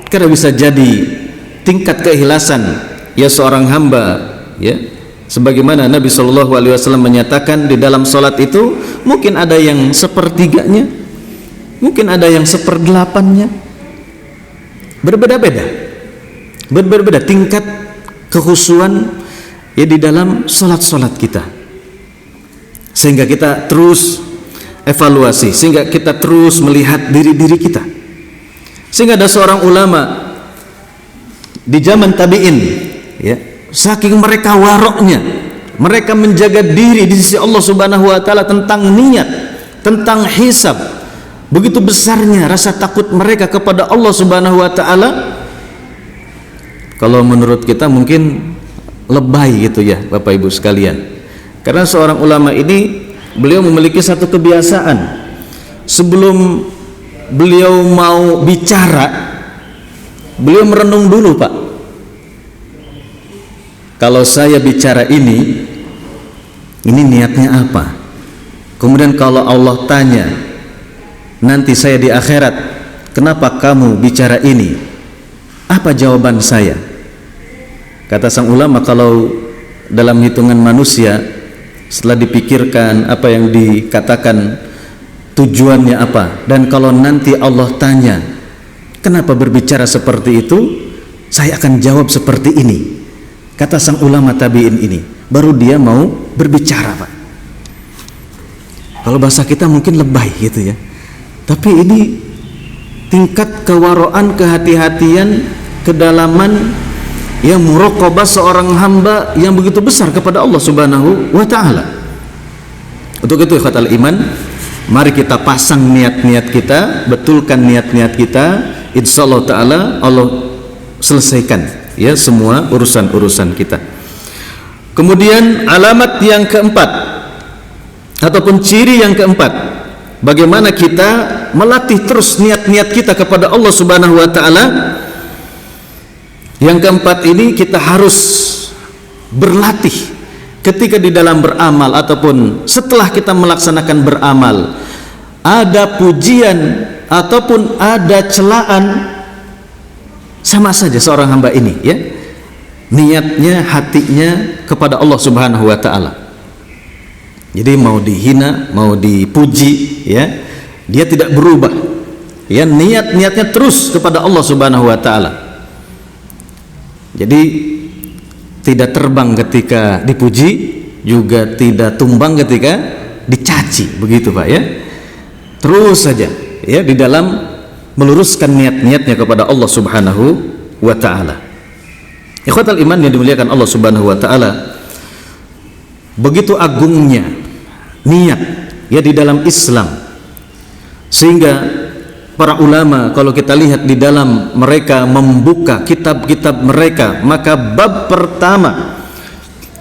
[SPEAKER 1] Karena bisa jadi tingkat keikhlasan ya seorang hamba, ya sebagaimana Nabi Shallallahu alaihi wasallam menyatakan, di dalam salat itu mungkin ada yang sepertiganya, mungkin ada yang seperdelapannya, berbeda-beda tingkat kekhusyuan ya di dalam salat-salat kita, sehingga kita terus evaluasi, sehingga kita terus melihat diri-diri kita. Sehingga ada seorang ulama di zaman tabi'in ya, saking mereka waroknya, mereka menjaga diri di sisi Allah Subhanahu wa taala tentang niat, tentang hisab, begitu besarnya rasa takut mereka kepada Allah Subhanahu wa taala. Kalau menurut kita mungkin lebay gitu ya Bapak Ibu sekalian. Karena seorang ulama ini, beliau memiliki satu kebiasaan, sebelum beliau mau bicara, beliau merenung dulu, Pak. Kalau saya bicara ini niatnya apa? Kemudian kalau Allah tanya nanti saya di akhirat, kenapa kamu bicara ini? Apa jawaban saya? Kata sang ulama, kalau dalam hitungan manusia setelah dipikirkan apa yang dikatakan, tujuannya apa, dan kalau nanti Allah tanya kenapa berbicara seperti itu, saya akan jawab seperti ini, kata sang ulama tabi'in ini, baru dia mau berbicara, Pak. Kalau bahasa kita mungkin lebay gitu ya, tapi ini tingkat kewaraan, kehati-hatian, kedalaman, ya, muraqabah seorang hamba yang begitu besar kepada Allah Subhanahu wa ta'ala. Untuk itu ikhwatal iman, mari kita pasang niat-niat kita, betulkan niat-niat kita, insyaallah ta'ala Allah selesaikan ya semua urusan-urusan kita. Kemudian alamat yang keempat ataupun ciri yang keempat, bagaimana kita melatih terus niat-niat kita kepada Allah Subhanahu wa ta'ala. Yang keempat ini, kita harus berlatih ketika di dalam beramal ataupun setelah kita melaksanakan beramal, ada pujian ataupun ada celaan, sama saja seorang hamba ini ya, niatnya, hatinya kepada Allah Subhanahu wa ta'ala. Jadi mau dihina, mau dipuji ya, dia tidak berubah ya, niatnya terus kepada Allah Subhanahu wa ta'ala. Jadi tidak terbang ketika dipuji, juga tidak tumbang ketika dicaci, begitu Pak ya. Terus saja ya di dalam meluruskan niat-niatnya kepada Allah Subhanahu wa ta'ala. Ikhwatal iman yang dimuliakan Allah Subhanahu wa ta'ala, begitu agungnya niat ya di dalam Islam, sehingga para ulama kalau kita lihat di dalam mereka membuka kitab-kitab mereka, maka bab pertama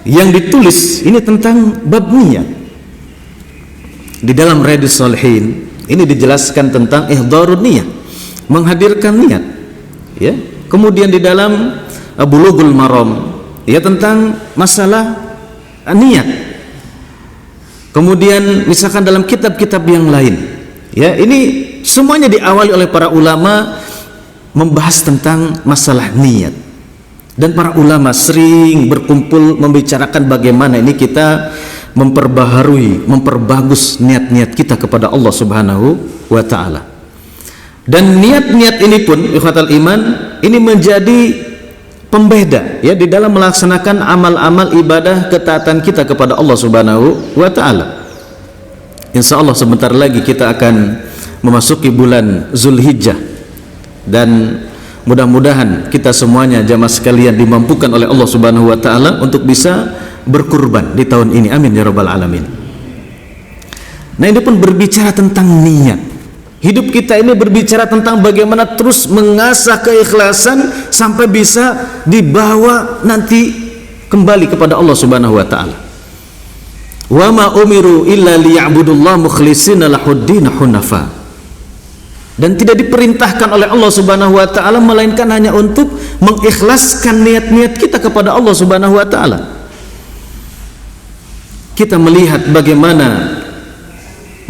[SPEAKER 1] yang ditulis ini tentang bab niat. Di dalam Riyadhus Shalihin ini dijelaskan tentang ihdharun niyah, menghadirkan niat ya. Kemudian di dalam Bulughul Maram ya tentang masalah niat. Kemudian misalkan dalam kitab-kitab yang lain ya, ini semuanya diawali oleh para ulama membahas tentang masalah niat. Dan para ulama sering berkumpul membicarakan bagaimana ini kita memperbaharui, memperbagus niat-niat kita kepada Allah Subhanahu wa ta'ala. Dan niat-niat ini pun ikhwatal iman, ini menjadi pembeda ya di dalam melaksanakan amal-amal ibadah ketaatan kita kepada Allah Subhanahu wa ta'ala. Insyaallah sebentar lagi kita akan memasuki bulan Zulhijjah, dan mudah-mudahan kita semuanya jamaah sekalian dimampukan oleh Allah Subhanahu wa ta'ala untuk bisa berkurban di tahun ini, amin ya rabbal alamin. Nah, ini pun berbicara tentang niat. Hidup kita ini berbicara tentang bagaimana terus mengasah keikhlasan sampai bisa dibawa nanti kembali kepada Allah Subhanahu wa ta'ala. Wa ma umiru illa liya'budullaha mukhlishina lahuddin hunafa. Dan tidak diperintahkan oleh Allah Subhanahu wa ta'ala melainkan hanya untuk mengikhlaskan niat-niat kita kepada Allah Subhanahu wa ta'ala. Kita melihat bagaimana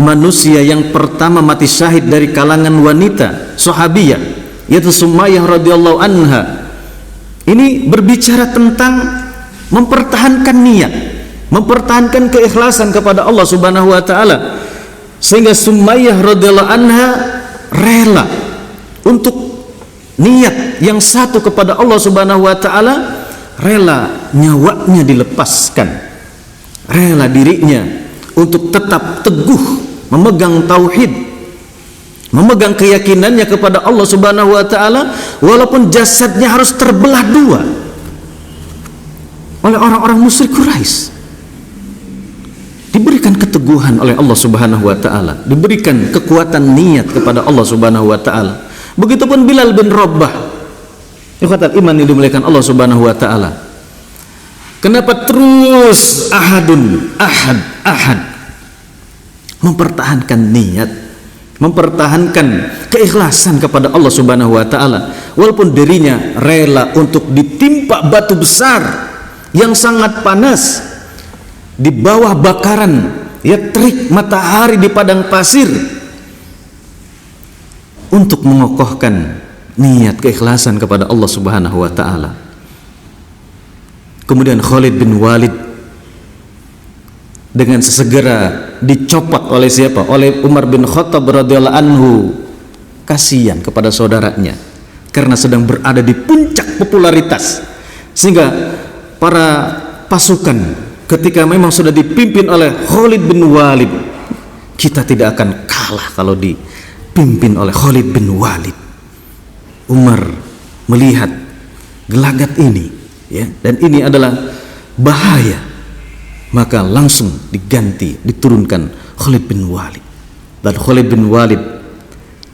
[SPEAKER 1] manusia yang pertama mati syahid dari kalangan wanita sahabiyah, yaitu Sumayyah radhiyallahu anha. Ini berbicara tentang mempertahankan niat, mempertahankan keikhlasan kepada Allah Subhanahu wa ta'ala, sehingga Sumayyah radhiyallahu anha rela untuk niat yang satu kepada Allah Subhanahu wa ta'ala, rela nyawanya dilepaskan, rela dirinya untuk tetap teguh memegang tauhid, memegang keyakinannya kepada Allah Subhanahu wa ta'ala, walaupun jasadnya harus terbelah dua oleh orang-orang musyrik Quraisy. Diberikan keteguhan oleh Allah Subhanahu wa ta'ala, diberikan kekuatan niat kepada Allah Subhanahu wa ta'ala. Begitupun Bilal bin Rabah, ikhwatal iman yang dimuliakan Allah Subhanahu wa ta'ala. Kenapa terus ahad mempertahankan niat, mempertahankan keikhlasan kepada Allah Subhanahu wa ta'ala, walaupun dirinya rela untuk ditimpa batu besar yang sangat panas, di bawah bakaran ya terik matahari di padang pasir, untuk mengokohkan niat keikhlasan kepada Allah Subhanahu wa ta'ala. Kemudian Khalid bin Walid dengan sesegera dicopot oleh siapa? Oleh Umar bin Khattab radhiyallahu anhu. Kasihan kepada saudaranya karena sedang berada di puncak popularitas, sehingga para pasukan ketika memang sudah dipimpin oleh Khalid bin Walid, kita tidak akan kalah kalau dipimpin oleh Khalid bin Walid. Umar melihat gelagat ini, ya, dan ini adalah bahaya, maka langsung diturunkan Khalid bin Walid. Dan Khalid bin Walid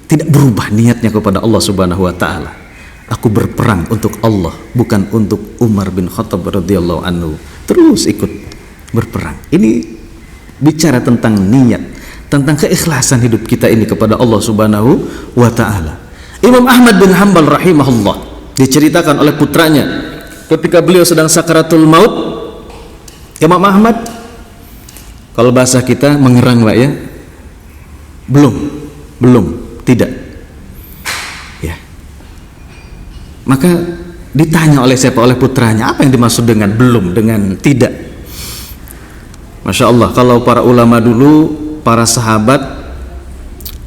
[SPEAKER 1] tidak berubah niatnya kepada Allah Subhanahu wa taala. Aku berperang untuk Allah, bukan untuk Umar bin Khattab radhiyallahu anhu. Terus ikut berperang. Ini bicara tentang niat, tentang keikhlasan hidup kita ini kepada Allah Subhanahu wa taala. Imam Ahmad bin Hanbal rahimahullah diceritakan oleh putranya ketika beliau sedang sakaratul maut. Imam Ahmad, kalau bahasa kita mengerang, Pak, ya. Belum, tidak. Ya. Maka ditanya oleh siapa? Oleh putranya, apa yang dimaksud dengan belum, dengan tidak? Masya Allah, kalau para ulama dulu, para sahabat,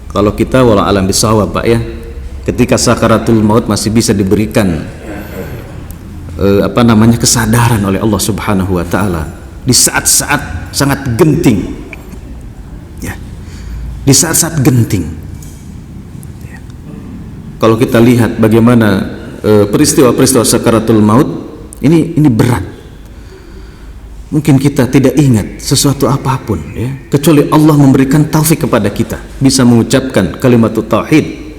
[SPEAKER 1] kalau kita walau alam bisawab, Pak, ya, ketika sakaratul maut masih bisa diberikan kesadaran oleh Allah Subhanahu wa taala di saat-saat sangat genting, ya, di saat-saat genting. Ya. Kalau kita lihat bagaimana peristiwa-peristiwa sakaratul maut ini berat. Mungkin kita tidak ingat sesuatu apapun, ya, kecuali Allah memberikan taufik kepada kita bisa mengucapkan kalimat tauhid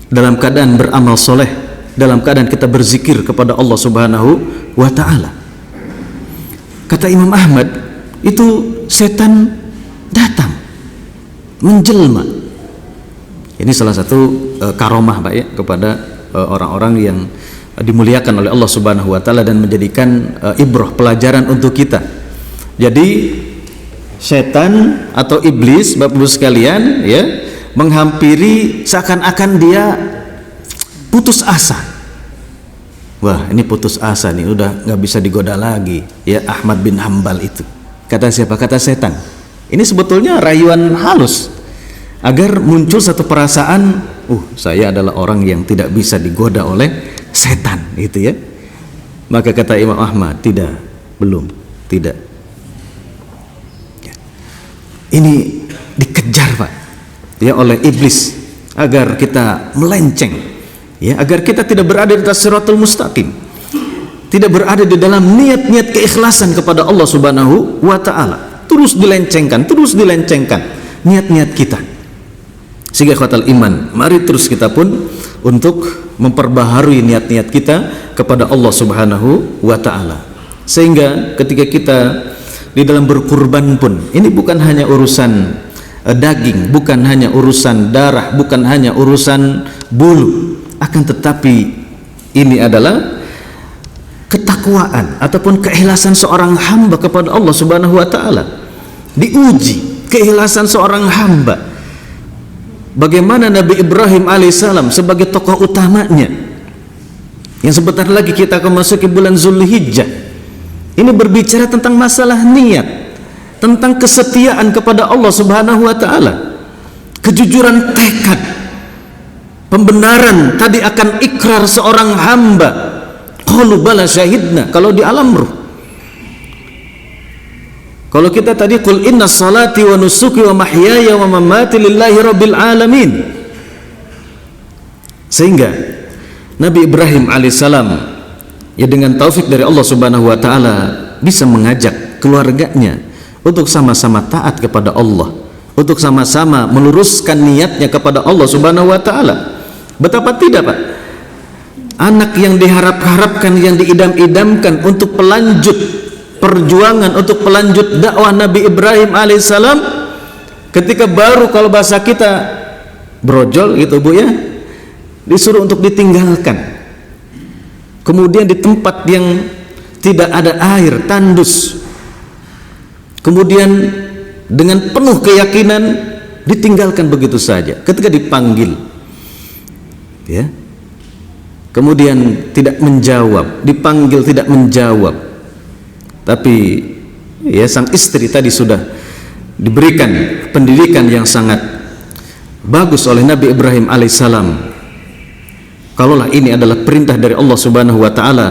[SPEAKER 1] dalam keadaan beramal soleh, dalam keadaan kita berzikir kepada Allah Subhanahu wa ta'ala. Kata Imam Ahmad, itu setan datang menjelma. Ini salah satu karomah, Pak, ya, kepada orang-orang yang dimuliakan oleh Allah Subhanahu wa ta'ala dan menjadikan ibrah, pelajaran untuk kita. Jadi setan atau iblis, Bapak Ibu sekalian, ya, menghampiri seakan-akan dia putus asa. Wah, ini putus asa nih, udah nggak bisa digoda lagi, ya, Ahmad bin Hanbal itu. Kata siapa? Kata setan. Ini sebetulnya rayuan halus agar muncul satu perasaan, saya adalah orang yang tidak bisa digoda oleh setan, gitu ya. Maka kata Imam Ahmad, tidak. Ya. Ini dikejar, Pak, ya, oleh iblis agar kita melenceng, ya, agar kita tidak berada di atas siratul mustaqim, tidak berada di dalam niat-niat keikhlasan kepada Allah Subhanahu wa ta'ala. Terus dilencengkan niat-niat kita. Sehingga ikhwatal iman, mari terus kita pun untuk memperbaharui niat-niat kita kepada Allah Subhanahu wa ta'ala. Sehingga ketika kita di dalam berkurban pun, ini bukan hanya urusan daging, bukan hanya urusan darah, bukan hanya urusan bulu, akan tetapi ini adalah ketakwaan ataupun keikhlasan seorang hamba kepada Allah Subhanahu wa ta'ala. Diuji keikhlasan seorang hamba. Bagaimana Nabi Ibrahim alaihissalam sebagai tokoh utamanya, yang sebentar lagi kita akan memasuki bulan Zulhijjah, ini berbicara tentang masalah niat, tentang kesetiaan kepada Allah Subhanahu wa ta'ala, kejujuran tekad, pembenaran tadi akan ikrar seorang hamba. Qalu bala syahidna, kalau di alam ruh. Kalau kita tadi qul inna salati wa nusuki wa mahyaya wa mamati lillahi rabbil alamin. Sehingga Nabi Ibrahim alaihissalam, ya, dengan taufik dari Allah Subhanahu wa ta'ala bisa mengajak keluarganya untuk sama-sama taat kepada Allah, untuk sama-sama meluruskan niatnya kepada Allah Subhanahu wa ta'ala. Betapa tidak, Pak, anak yang diharap-harapkan, yang diidam-idamkan untuk pelanjut perjuangan, untuk pelanjut dakwah Nabi Ibrahim alaihissalam, ketika baru, kalau bahasa kita, brojol gitu, Bu, ya, disuruh untuk ditinggalkan, kemudian di tempat yang tidak ada air, tandus, kemudian dengan penuh keyakinan ditinggalkan begitu saja. Ketika dipanggil, ya, kemudian tidak menjawab, dipanggil tidak menjawab, Tapi ya sang istri tadi sudah diberikan pendidikan yang sangat bagus oleh Nabi Ibrahim alaihissalam. Kalaulah ini adalah perintah dari Allah Subhanahu wa taala,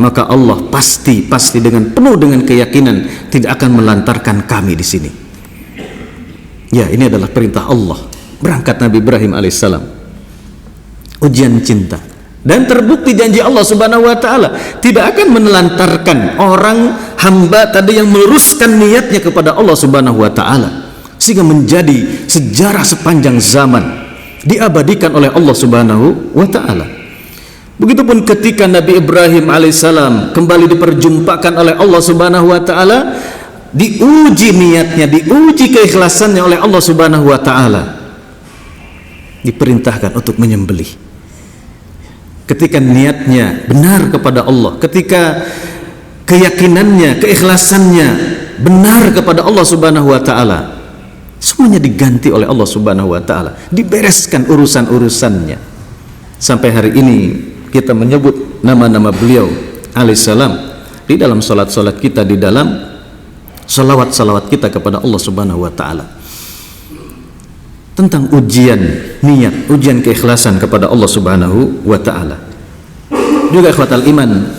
[SPEAKER 1] maka Allah pasti dengan penuh dengan keyakinan tidak akan melantarkan kami di sini. Ya, ini adalah perintah Allah. Berangkat Nabi Ibrahim alaihissalam. Ujian cinta. Dan terbukti janji Allah Subhanahu wa taala tidak akan menelantarkan orang hamba tadi yang meluruskan niatnya kepada Allah Subhanahu wa taala sehingga menjadi sejarah sepanjang zaman, diabadikan oleh Allah Subhanahu wa taala. Begitupun ketika Nabi Ibrahim alaihissalam kembali diperjumpakan oleh Allah Subhanahu wa taala, diuji niatnya, diuji keikhlasannya oleh Allah Subhanahu wa taala. Diperintahkan untuk menyembelih. Ketika niatnya benar kepada Allah, ketika keyakinannya, keikhlasannya benar kepada Allah Subhanahu wa taala, semuanya diganti oleh Allah Subhanahu wa taala, dibereskan urusan-urusannya. Sampai hari ini kita menyebut nama-nama beliau alaihissalam di dalam salat-salat kita, di dalam salawat-salawat kita kepada Allah Subhanahu wa taala. Tentang ujian niat, ujian keikhlasan kepada Allah Subhanahu wa taala. Juga ikhwatal iman,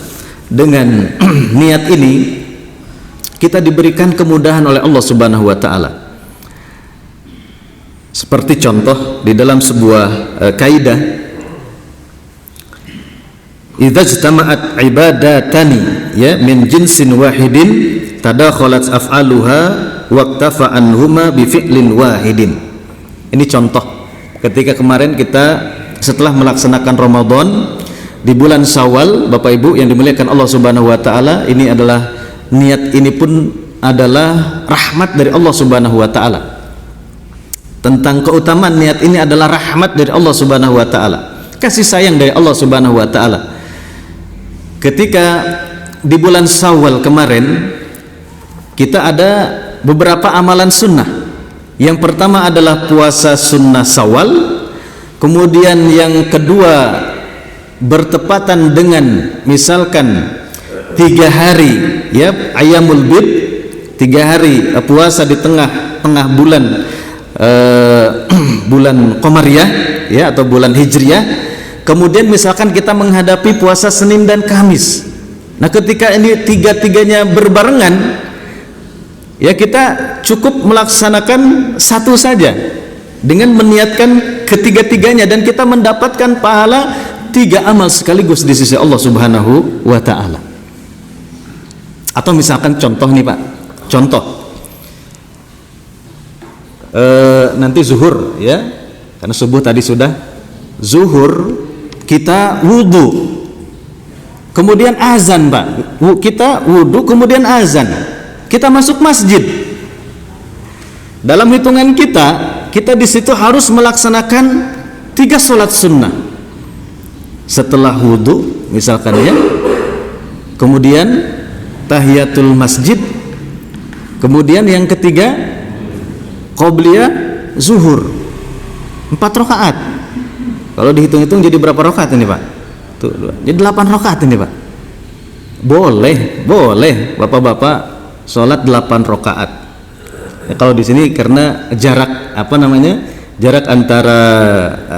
[SPEAKER 1] dengan niat ini kita diberikan kemudahan oleh Allah Subhanahu wa taala. Seperti contoh di dalam sebuah kaidah, idza ijtama'at ibadatani ya min jinsin wahidin tadakhalat af'aluha waqtafa anhuma bi fi'lin wahidin. Ini contoh ketika kemarin kita setelah melaksanakan Ramadan di bulan Syawal, Bapak Ibu yang dimuliakan Allah Subhanahu wa taala, ini adalah niat ini pun adalah rahmat dari Allah Subhanahu wa taala. Tentang keutamaan niat ini adalah rahmat dari Allah Subhanahu wa taala, kasih sayang dari Allah Subhanahu wa taala. Ketika di bulan Syawal kemarin kita ada beberapa amalan sunnah. Yang pertama adalah puasa sunnah Syawal, kemudian yang kedua bertepatan dengan misalkan 3 hari ya Ayyamul Bid, 3 hari puasa di tengah bulan bulan Qamariyah ya atau bulan Hijriyah. Kemudian misalkan kita menghadapi puasa Senin dan Kamis. Nah, ketika ini tiga-tiganya berbarengan, ya kita cukup melaksanakan satu saja dengan meniatkan ketiga-tiganya dan kita mendapatkan pahala 3 amal sekaligus di sisi Allah Subhanahu wa taala. Atau misalkan contoh nih Pak, contoh nanti zuhur ya, karena subuh tadi sudah, zuhur kita wudhu, kemudian azan Pak, kita wudhu kemudian azan, kita masuk masjid. Dalam hitungan kita di situ harus melaksanakan 3 sholat sunnah. Setelah wudhu misalkan ya, kemudian tahiyatul masjid, kemudian yang ketiga qobliyah zuhur 4 rakaat. Kalau dihitung-hitung jadi berapa rakaat ini Pak? Tuh, jadi 8 rakaat ini Pak. Boleh Bapak-bapak sholat 8 rakaat. Ya, kalau di sini karena jarak jarak antara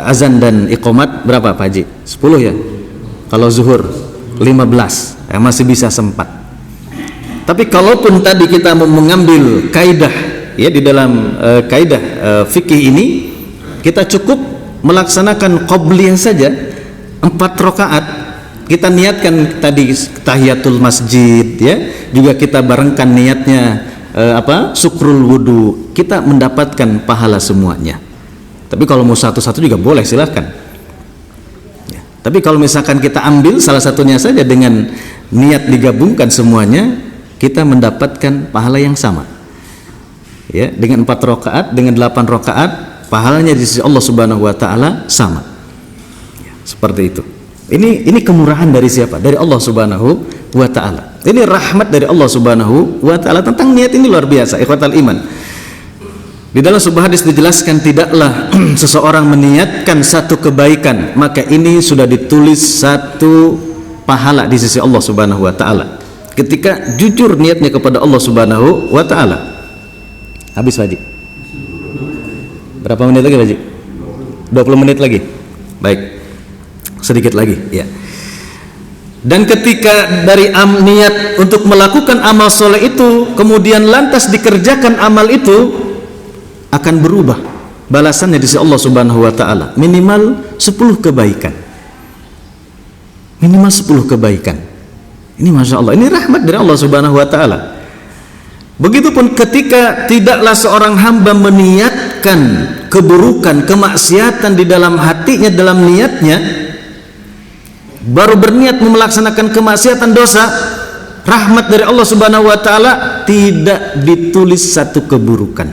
[SPEAKER 1] azan dan iqamat berapa Pak Haji? 10 ya. Kalau zuhur 15 ya, masih bisa sempat. Tapi kalaupun tadi kita mau mengambil kaidah ya di dalam kaidah fikih ini, kita cukup melaksanakan qobliyah saja 4 rakaat. Kita niatkan tadi tahiyatul masjid ya, juga kita barengkan niatnya syukrul wudu, kita mendapatkan pahala semuanya. Tapi kalau mau satu-satu juga boleh, silahkan ya. Tapi kalau misalkan kita ambil salah satunya saja dengan niat digabungkan semuanya, kita mendapatkan pahala yang sama ya, dengan 4 rakaat dengan 8 rakaat pahalanya di sisi Allah Subhanahu wa taala sama ya, seperti itu. Ini kemurahan dari siapa? Dari Allah Subhanahu wa taala. Ini rahmat dari Allah Subhanahu wa taala. Tentang niat ini luar biasa, ikhwatal iman. Di dalam sebuah hadis dijelaskan, tidaklah seseorang meniatkan satu kebaikan maka ini sudah ditulis satu pahala di sisi Allah Subhanahu wa taala. ketika jujur niatnya kepada Allah Subhanahu wa taala. Habis Pak Haji. Berapa menit lagi Pak Haji? 20 menit lagi. Baik. Sedikit lagi, ya. Dan ketika dari niat untuk melakukan amal soleh itu kemudian lantas dikerjakan amal itu, akan berubah balasannya di sisi Allah Subhanahu wa taala, minimal 10 kebaikan. Minimal 10 kebaikan. Ini Masya Allah, ini rahmat dari Allah Subhanahu wa taala. Begitupun ketika tidaklah seorang hamba meniatkan keburukan, kemaksiatan di dalam hatinya, dalam niatnya, baru berniat melaksanakan kemaksiatan, dosa, rahmat dari Allah Subhanahu wa taala, tidak ditulis satu keburukan.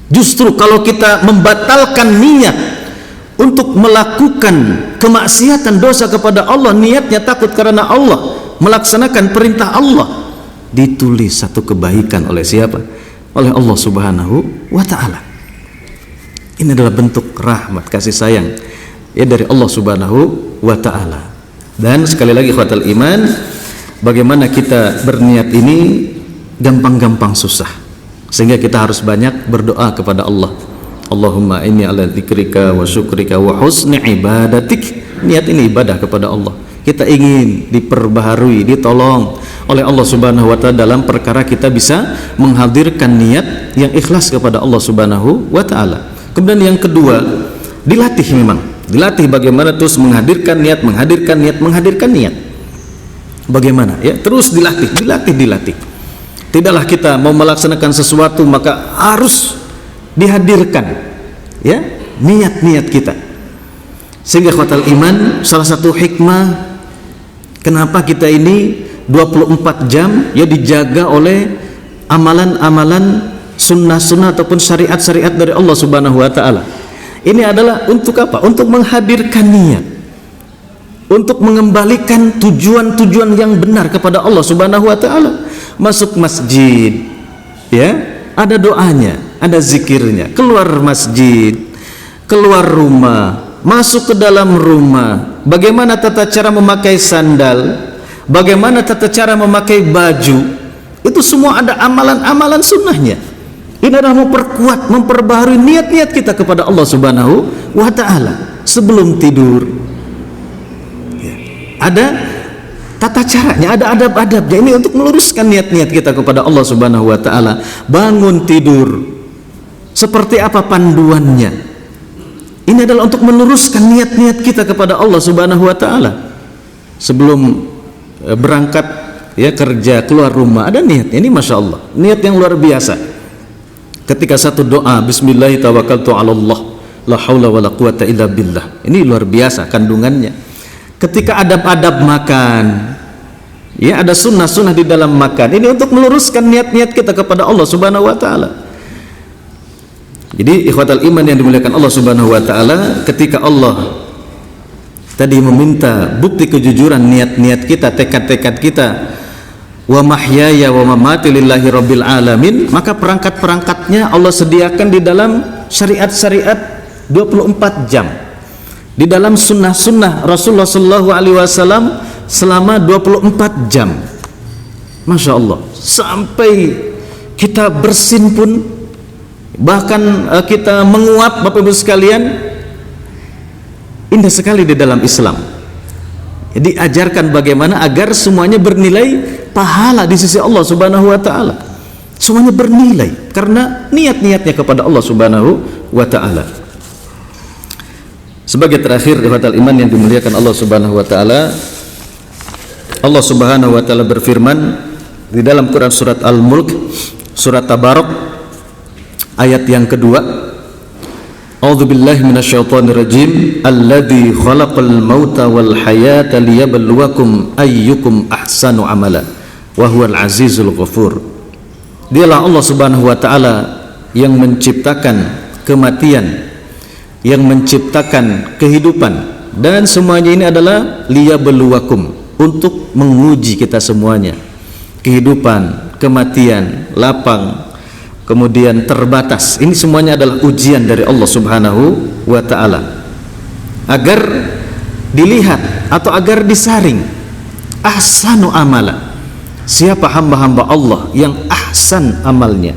[SPEAKER 1] Justru kalau kita membatalkan niat untuk melakukan kemaksiatan, dosa kepada Allah, niatnya takut karena Allah, melaksanakan perintah Allah, ditulis satu kebaikan oleh siapa? Oleh Allah Subhanahu wa taala. Ini adalah bentuk rahmat, kasih sayang ya dari Allah Subhanahu wa taala. Dan sekali lagi ikhwatal iman, bagaimana kita berniat ini gampang-gampang susah, sehingga kita harus banyak berdoa kepada Allah. Allahumma inni ala dzikrika wa syukrika wa husni ibadatik. Niat ini ibadah kepada Allah. Kita ingin diperbaharui, ditolong oleh Allah Subhanahu wa taala dalam perkara kita bisa menghadirkan niat yang ikhlas kepada Allah Subhanahu wa taala. Kemudian yang kedua, dilatih, memang dilatih bagaimana terus menghadirkan niat, menghadirkan niat. Bagaimana? Ya, terus dilatih. Tidaklah kita mau melaksanakan sesuatu maka harus dihadirkan ya niat-niat kita. Sehingga ikhwatal iman, salah satu hikmah kenapa kita ini 24 jam ya dijaga oleh amalan-amalan sunnah-sunnah ataupun syariat-syariat dari Allah Subhanahu wa taala. Ini adalah untuk apa? Untuk menghadirkan niat, untuk mengembalikan tujuan-tujuan yang benar kepada Allah Subhanahu wa taala. Masuk masjid ya, ada doanya, ada zikirnya. Keluar masjid, keluar rumah, masuk ke dalam rumah, bagaimana tata cara memakai sandal, bagaimana tata cara memakai baju, itu semua ada amalan-amalan sunnahnya. Ini adalah memperkuat, memperbaharui niat-niat kita kepada Allah Subhanahu wa taala. Sebelum tidur ya, ada tata caranya, ada adab-adabnya. Ini untuk meluruskan niat-niat kita kepada Allah Subhanahu wa taala. Bangun tidur, seperti apa panduannya? Ini adalah untuk meluruskan niat-niat kita kepada Allah Subhanahu wa taala. Sebelum berangkat ya kerja, keluar rumah, ada niat. Ini Masya Allah, niat yang luar biasa. Ketika satu doa, bismillahirrahmanirrahim, tawakkaltu 'ala Allah, la haula wala quwata illa billah. Ini luar biasa kandungannya. Ketika adab-adab makan, ya ada sunnah-sunnah di dalam makan. Ini untuk meluruskan niat-niat kita kepada Allah Subhanahu wa taala. Jadi ikhwatal iman yang dimuliakan Allah Subhanahu wa taala, ketika Allah tadi meminta bukti kejujuran niat-niat kita, tekad-tekad kita, wa mahyaya wa mamati lillahi rabbil alamin, maka perangkat-perangkatnya Allah sediakan di dalam syariat-syariat 24 jam, di dalam sunnah-sunnah Rasulullah sallallahu alaihi wasallam selama 24 jam. Masya Allah, sampai kita bersin pun, bahkan kita menguap, Bapak Ibu sekalian, indah sekali di dalam Islam. Jadi ajarkan bagaimana agar semuanya bernilai pahala di sisi Allah Subhanahu wa taala. Semuanya bernilai karena niat-niatnya kepada Allah Subhanahu wa taala. Sebagai terakhir ikhwatal iman yang dimuliakan Allah Subhanahu wa taala, Allah Subhanahu wa taala berfirman di dalam Quran surat Al-Mulk, surat Tabarak ayat yang kedua, A'udzubillahi minasyaitonirrajim, alladzi khalaqal mauta wal hayata liyabluwakum ayyukum ahsanu amala wa huwal azizul ghafur. Dialah Allah Subhanahu wa taala yang menciptakan kematian, yang menciptakan kehidupan, dan semuanya ini adalah liyabluwakum, untuk menguji kita semuanya. Kehidupan, kematian, lapang, kemudian terbatas, ini semuanya adalah ujian dari Allah Subhanahu wa ta'ala, agar dilihat atau agar disaring ahsanu amala, siapa hamba-hamba Allah yang ahsan amalnya.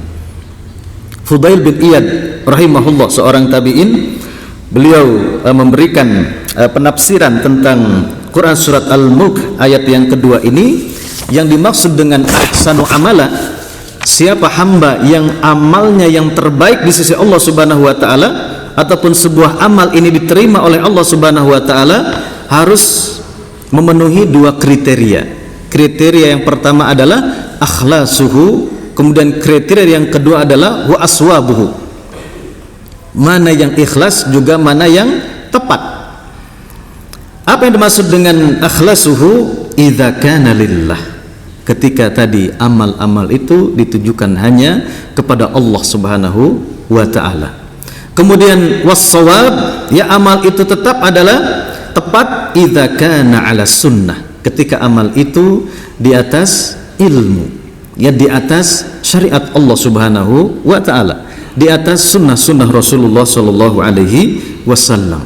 [SPEAKER 1] Fudail bin Iyad rahimahullah, seorang tabi'in, beliau memberikan penafsiran tentang Quran surat Al-Mulk ayat yang kedua ini. Yang dimaksud dengan ahsanu amala, siapa hamba yang amalnya yang terbaik di sisi Allah Subhanahu wa taala, ataupun sebuah amal ini diterima oleh Allah Subhanahu wa taala, harus memenuhi dua kriteria. Kriteria yang pertama adalah akhlasuhu, kemudian kriteria yang kedua adalah wa aswabuhu, mana yang ikhlas juga mana yang tepat. Apa yang dimaksud dengan akhlasuhu? Idza kana lillah, ketika tadi amal-amal itu ditujukan hanya kepada Allah Subhanahu wa taala. Kemudian was-shawab, ya amal itu tetap adalah tepat idza kana ala sunnah, ketika amal itu di atas ilmu, ya di atas syariat Allah Subhanahu wa taala, di atas sunnah-sunnah Rasulullah sallallahu alaihi wasallam.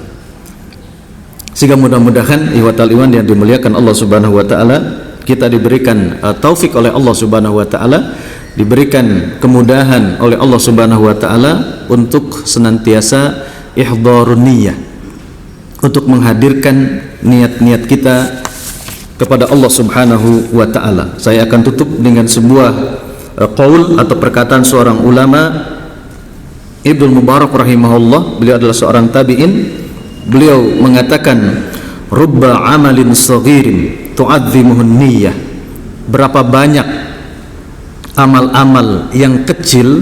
[SPEAKER 1] Sehingga mudah-mudahan ihwatal iman yang dimuliakan Allah Subhanahu wa taala, kita diberikan taufik oleh Allah Subhanahu wa taala, diberikan kemudahan oleh Allah Subhanahu wa taala untuk senantiasa ihdharun niyyah, untuk menghadirkan niat-niat kita kepada Allah Subhanahu wa taala. Saya akan tutup dengan sebuah qaul atau perkataan seorang ulama, Ibnu Mubarak rahimahullah. Beliau adalah seorang tabi'in. Beliau mengatakan, rubba amalin saghirin tu'azzimuhun niyyah, berapa banyak amal-amal yang kecil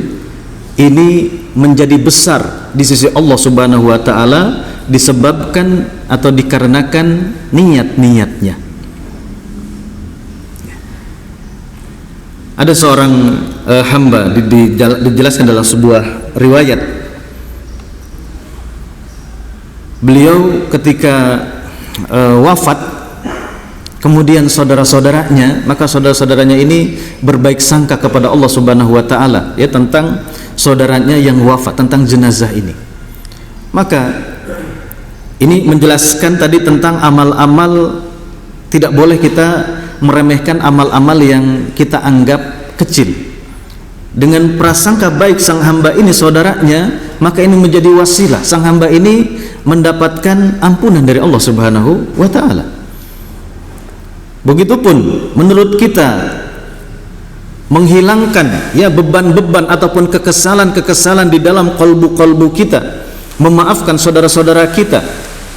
[SPEAKER 1] ini menjadi besar di sisi Allah Subhanahu wa taala disebabkan atau dikarenakan niat-niatnya. Ada seorang hamba dijelaskan dalam sebuah riwayat, beliau ketika wafat, kemudian saudara-saudaranya, maka saudara-saudaranya ini berbaik sangka kepada Allah Subhanahu wa taala, ya, tentang saudaranya yang wafat, tentang jenazah ini. Maka ini menjelaskan tadi tentang amal-amal, tidak boleh kita meremehkan amal-amal yang kita anggap kecil. Dengan prasangka baik sang hamba ini saudaranya, maka ini menjadi wasilah sang hamba ini mendapatkan ampunan dari Allah Subhanahu wa taala. Begitupun menurut kita menghilangkan, ya, beban-beban ataupun kekesalan-kekesalan di dalam kalbu-kalbu kita, memaafkan saudara-saudara kita,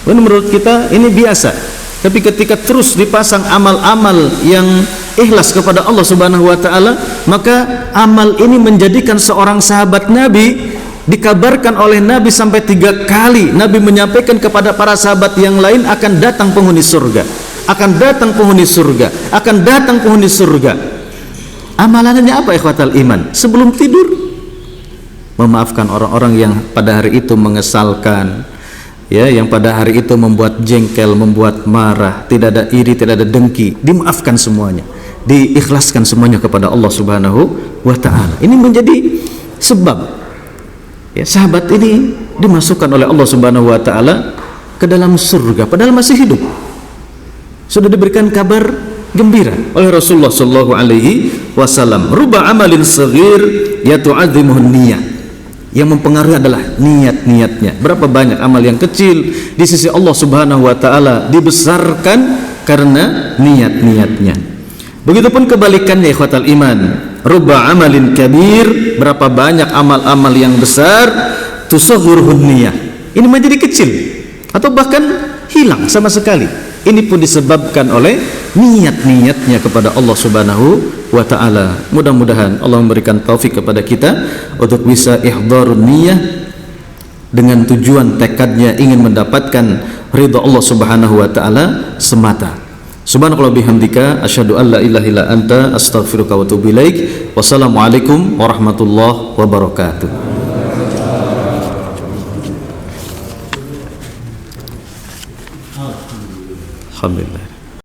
[SPEAKER 1] menurut kita ini biasa. Tapi ketika terus dipasang amal-amal yang ikhlas kepada Allah Subhanahu wa taala, maka amal ini menjadikan seorang sahabat Nabi, dikabarkan oleh Nabi sampai 3 kali Nabi menyampaikan kepada para sahabat yang lain, akan datang penghuni surga, akan datang penghuni surga, akan datang penghuni surga. Amalannya apa ikhwatal iman? Sebelum tidur memaafkan orang-orang yang pada hari itu mengesalkan, ya, yang pada hari itu membuat jengkel, membuat marah, tidak ada iri, tidak ada dengki, dimaafkan semuanya, diikhlaskan semuanya kepada Allah Subhanahu wa taala. Ini menjadi sebab, ya, sahabat ini dimasukkan oleh Allah Subhanahu wa taala ke dalam surga padahal masih hidup. Sudah diberikan kabar gembira oleh Rasulullah sallallahu alaihi wasallam. Ruba amalin saghir yatu'azzimuhun niyyah. Yang mempengaruhi adalah niat-niatnya. Berapa banyak amal yang kecil di sisi Allah Subhanahu wa taala dibesarkan karena niat-niatnya. Begitupun kebalikannya ikhwatal iman. Ruba amalin kabir, berapa banyak amal-amal yang besar tusaghirun niyyah, ini menjadi kecil atau bahkan hilang sama sekali. Ini pun disebabkan oleh niat-niatnya kepada Allah Subhanahu wa taala. Mudah-mudahan Allah memberikan taufik kepada kita untuk bisa ihdharun niyyah dengan tujuan tekadnya ingin mendapatkan ridha Allah Subhanahu wa taala semata. Subhanakallah bihamdika asyhadu an la ilaha illa anta astaghfiruka wa atubu ilaik. Wassalamualaikum warahmatullahi wabarakatuh. Alhamdulillah.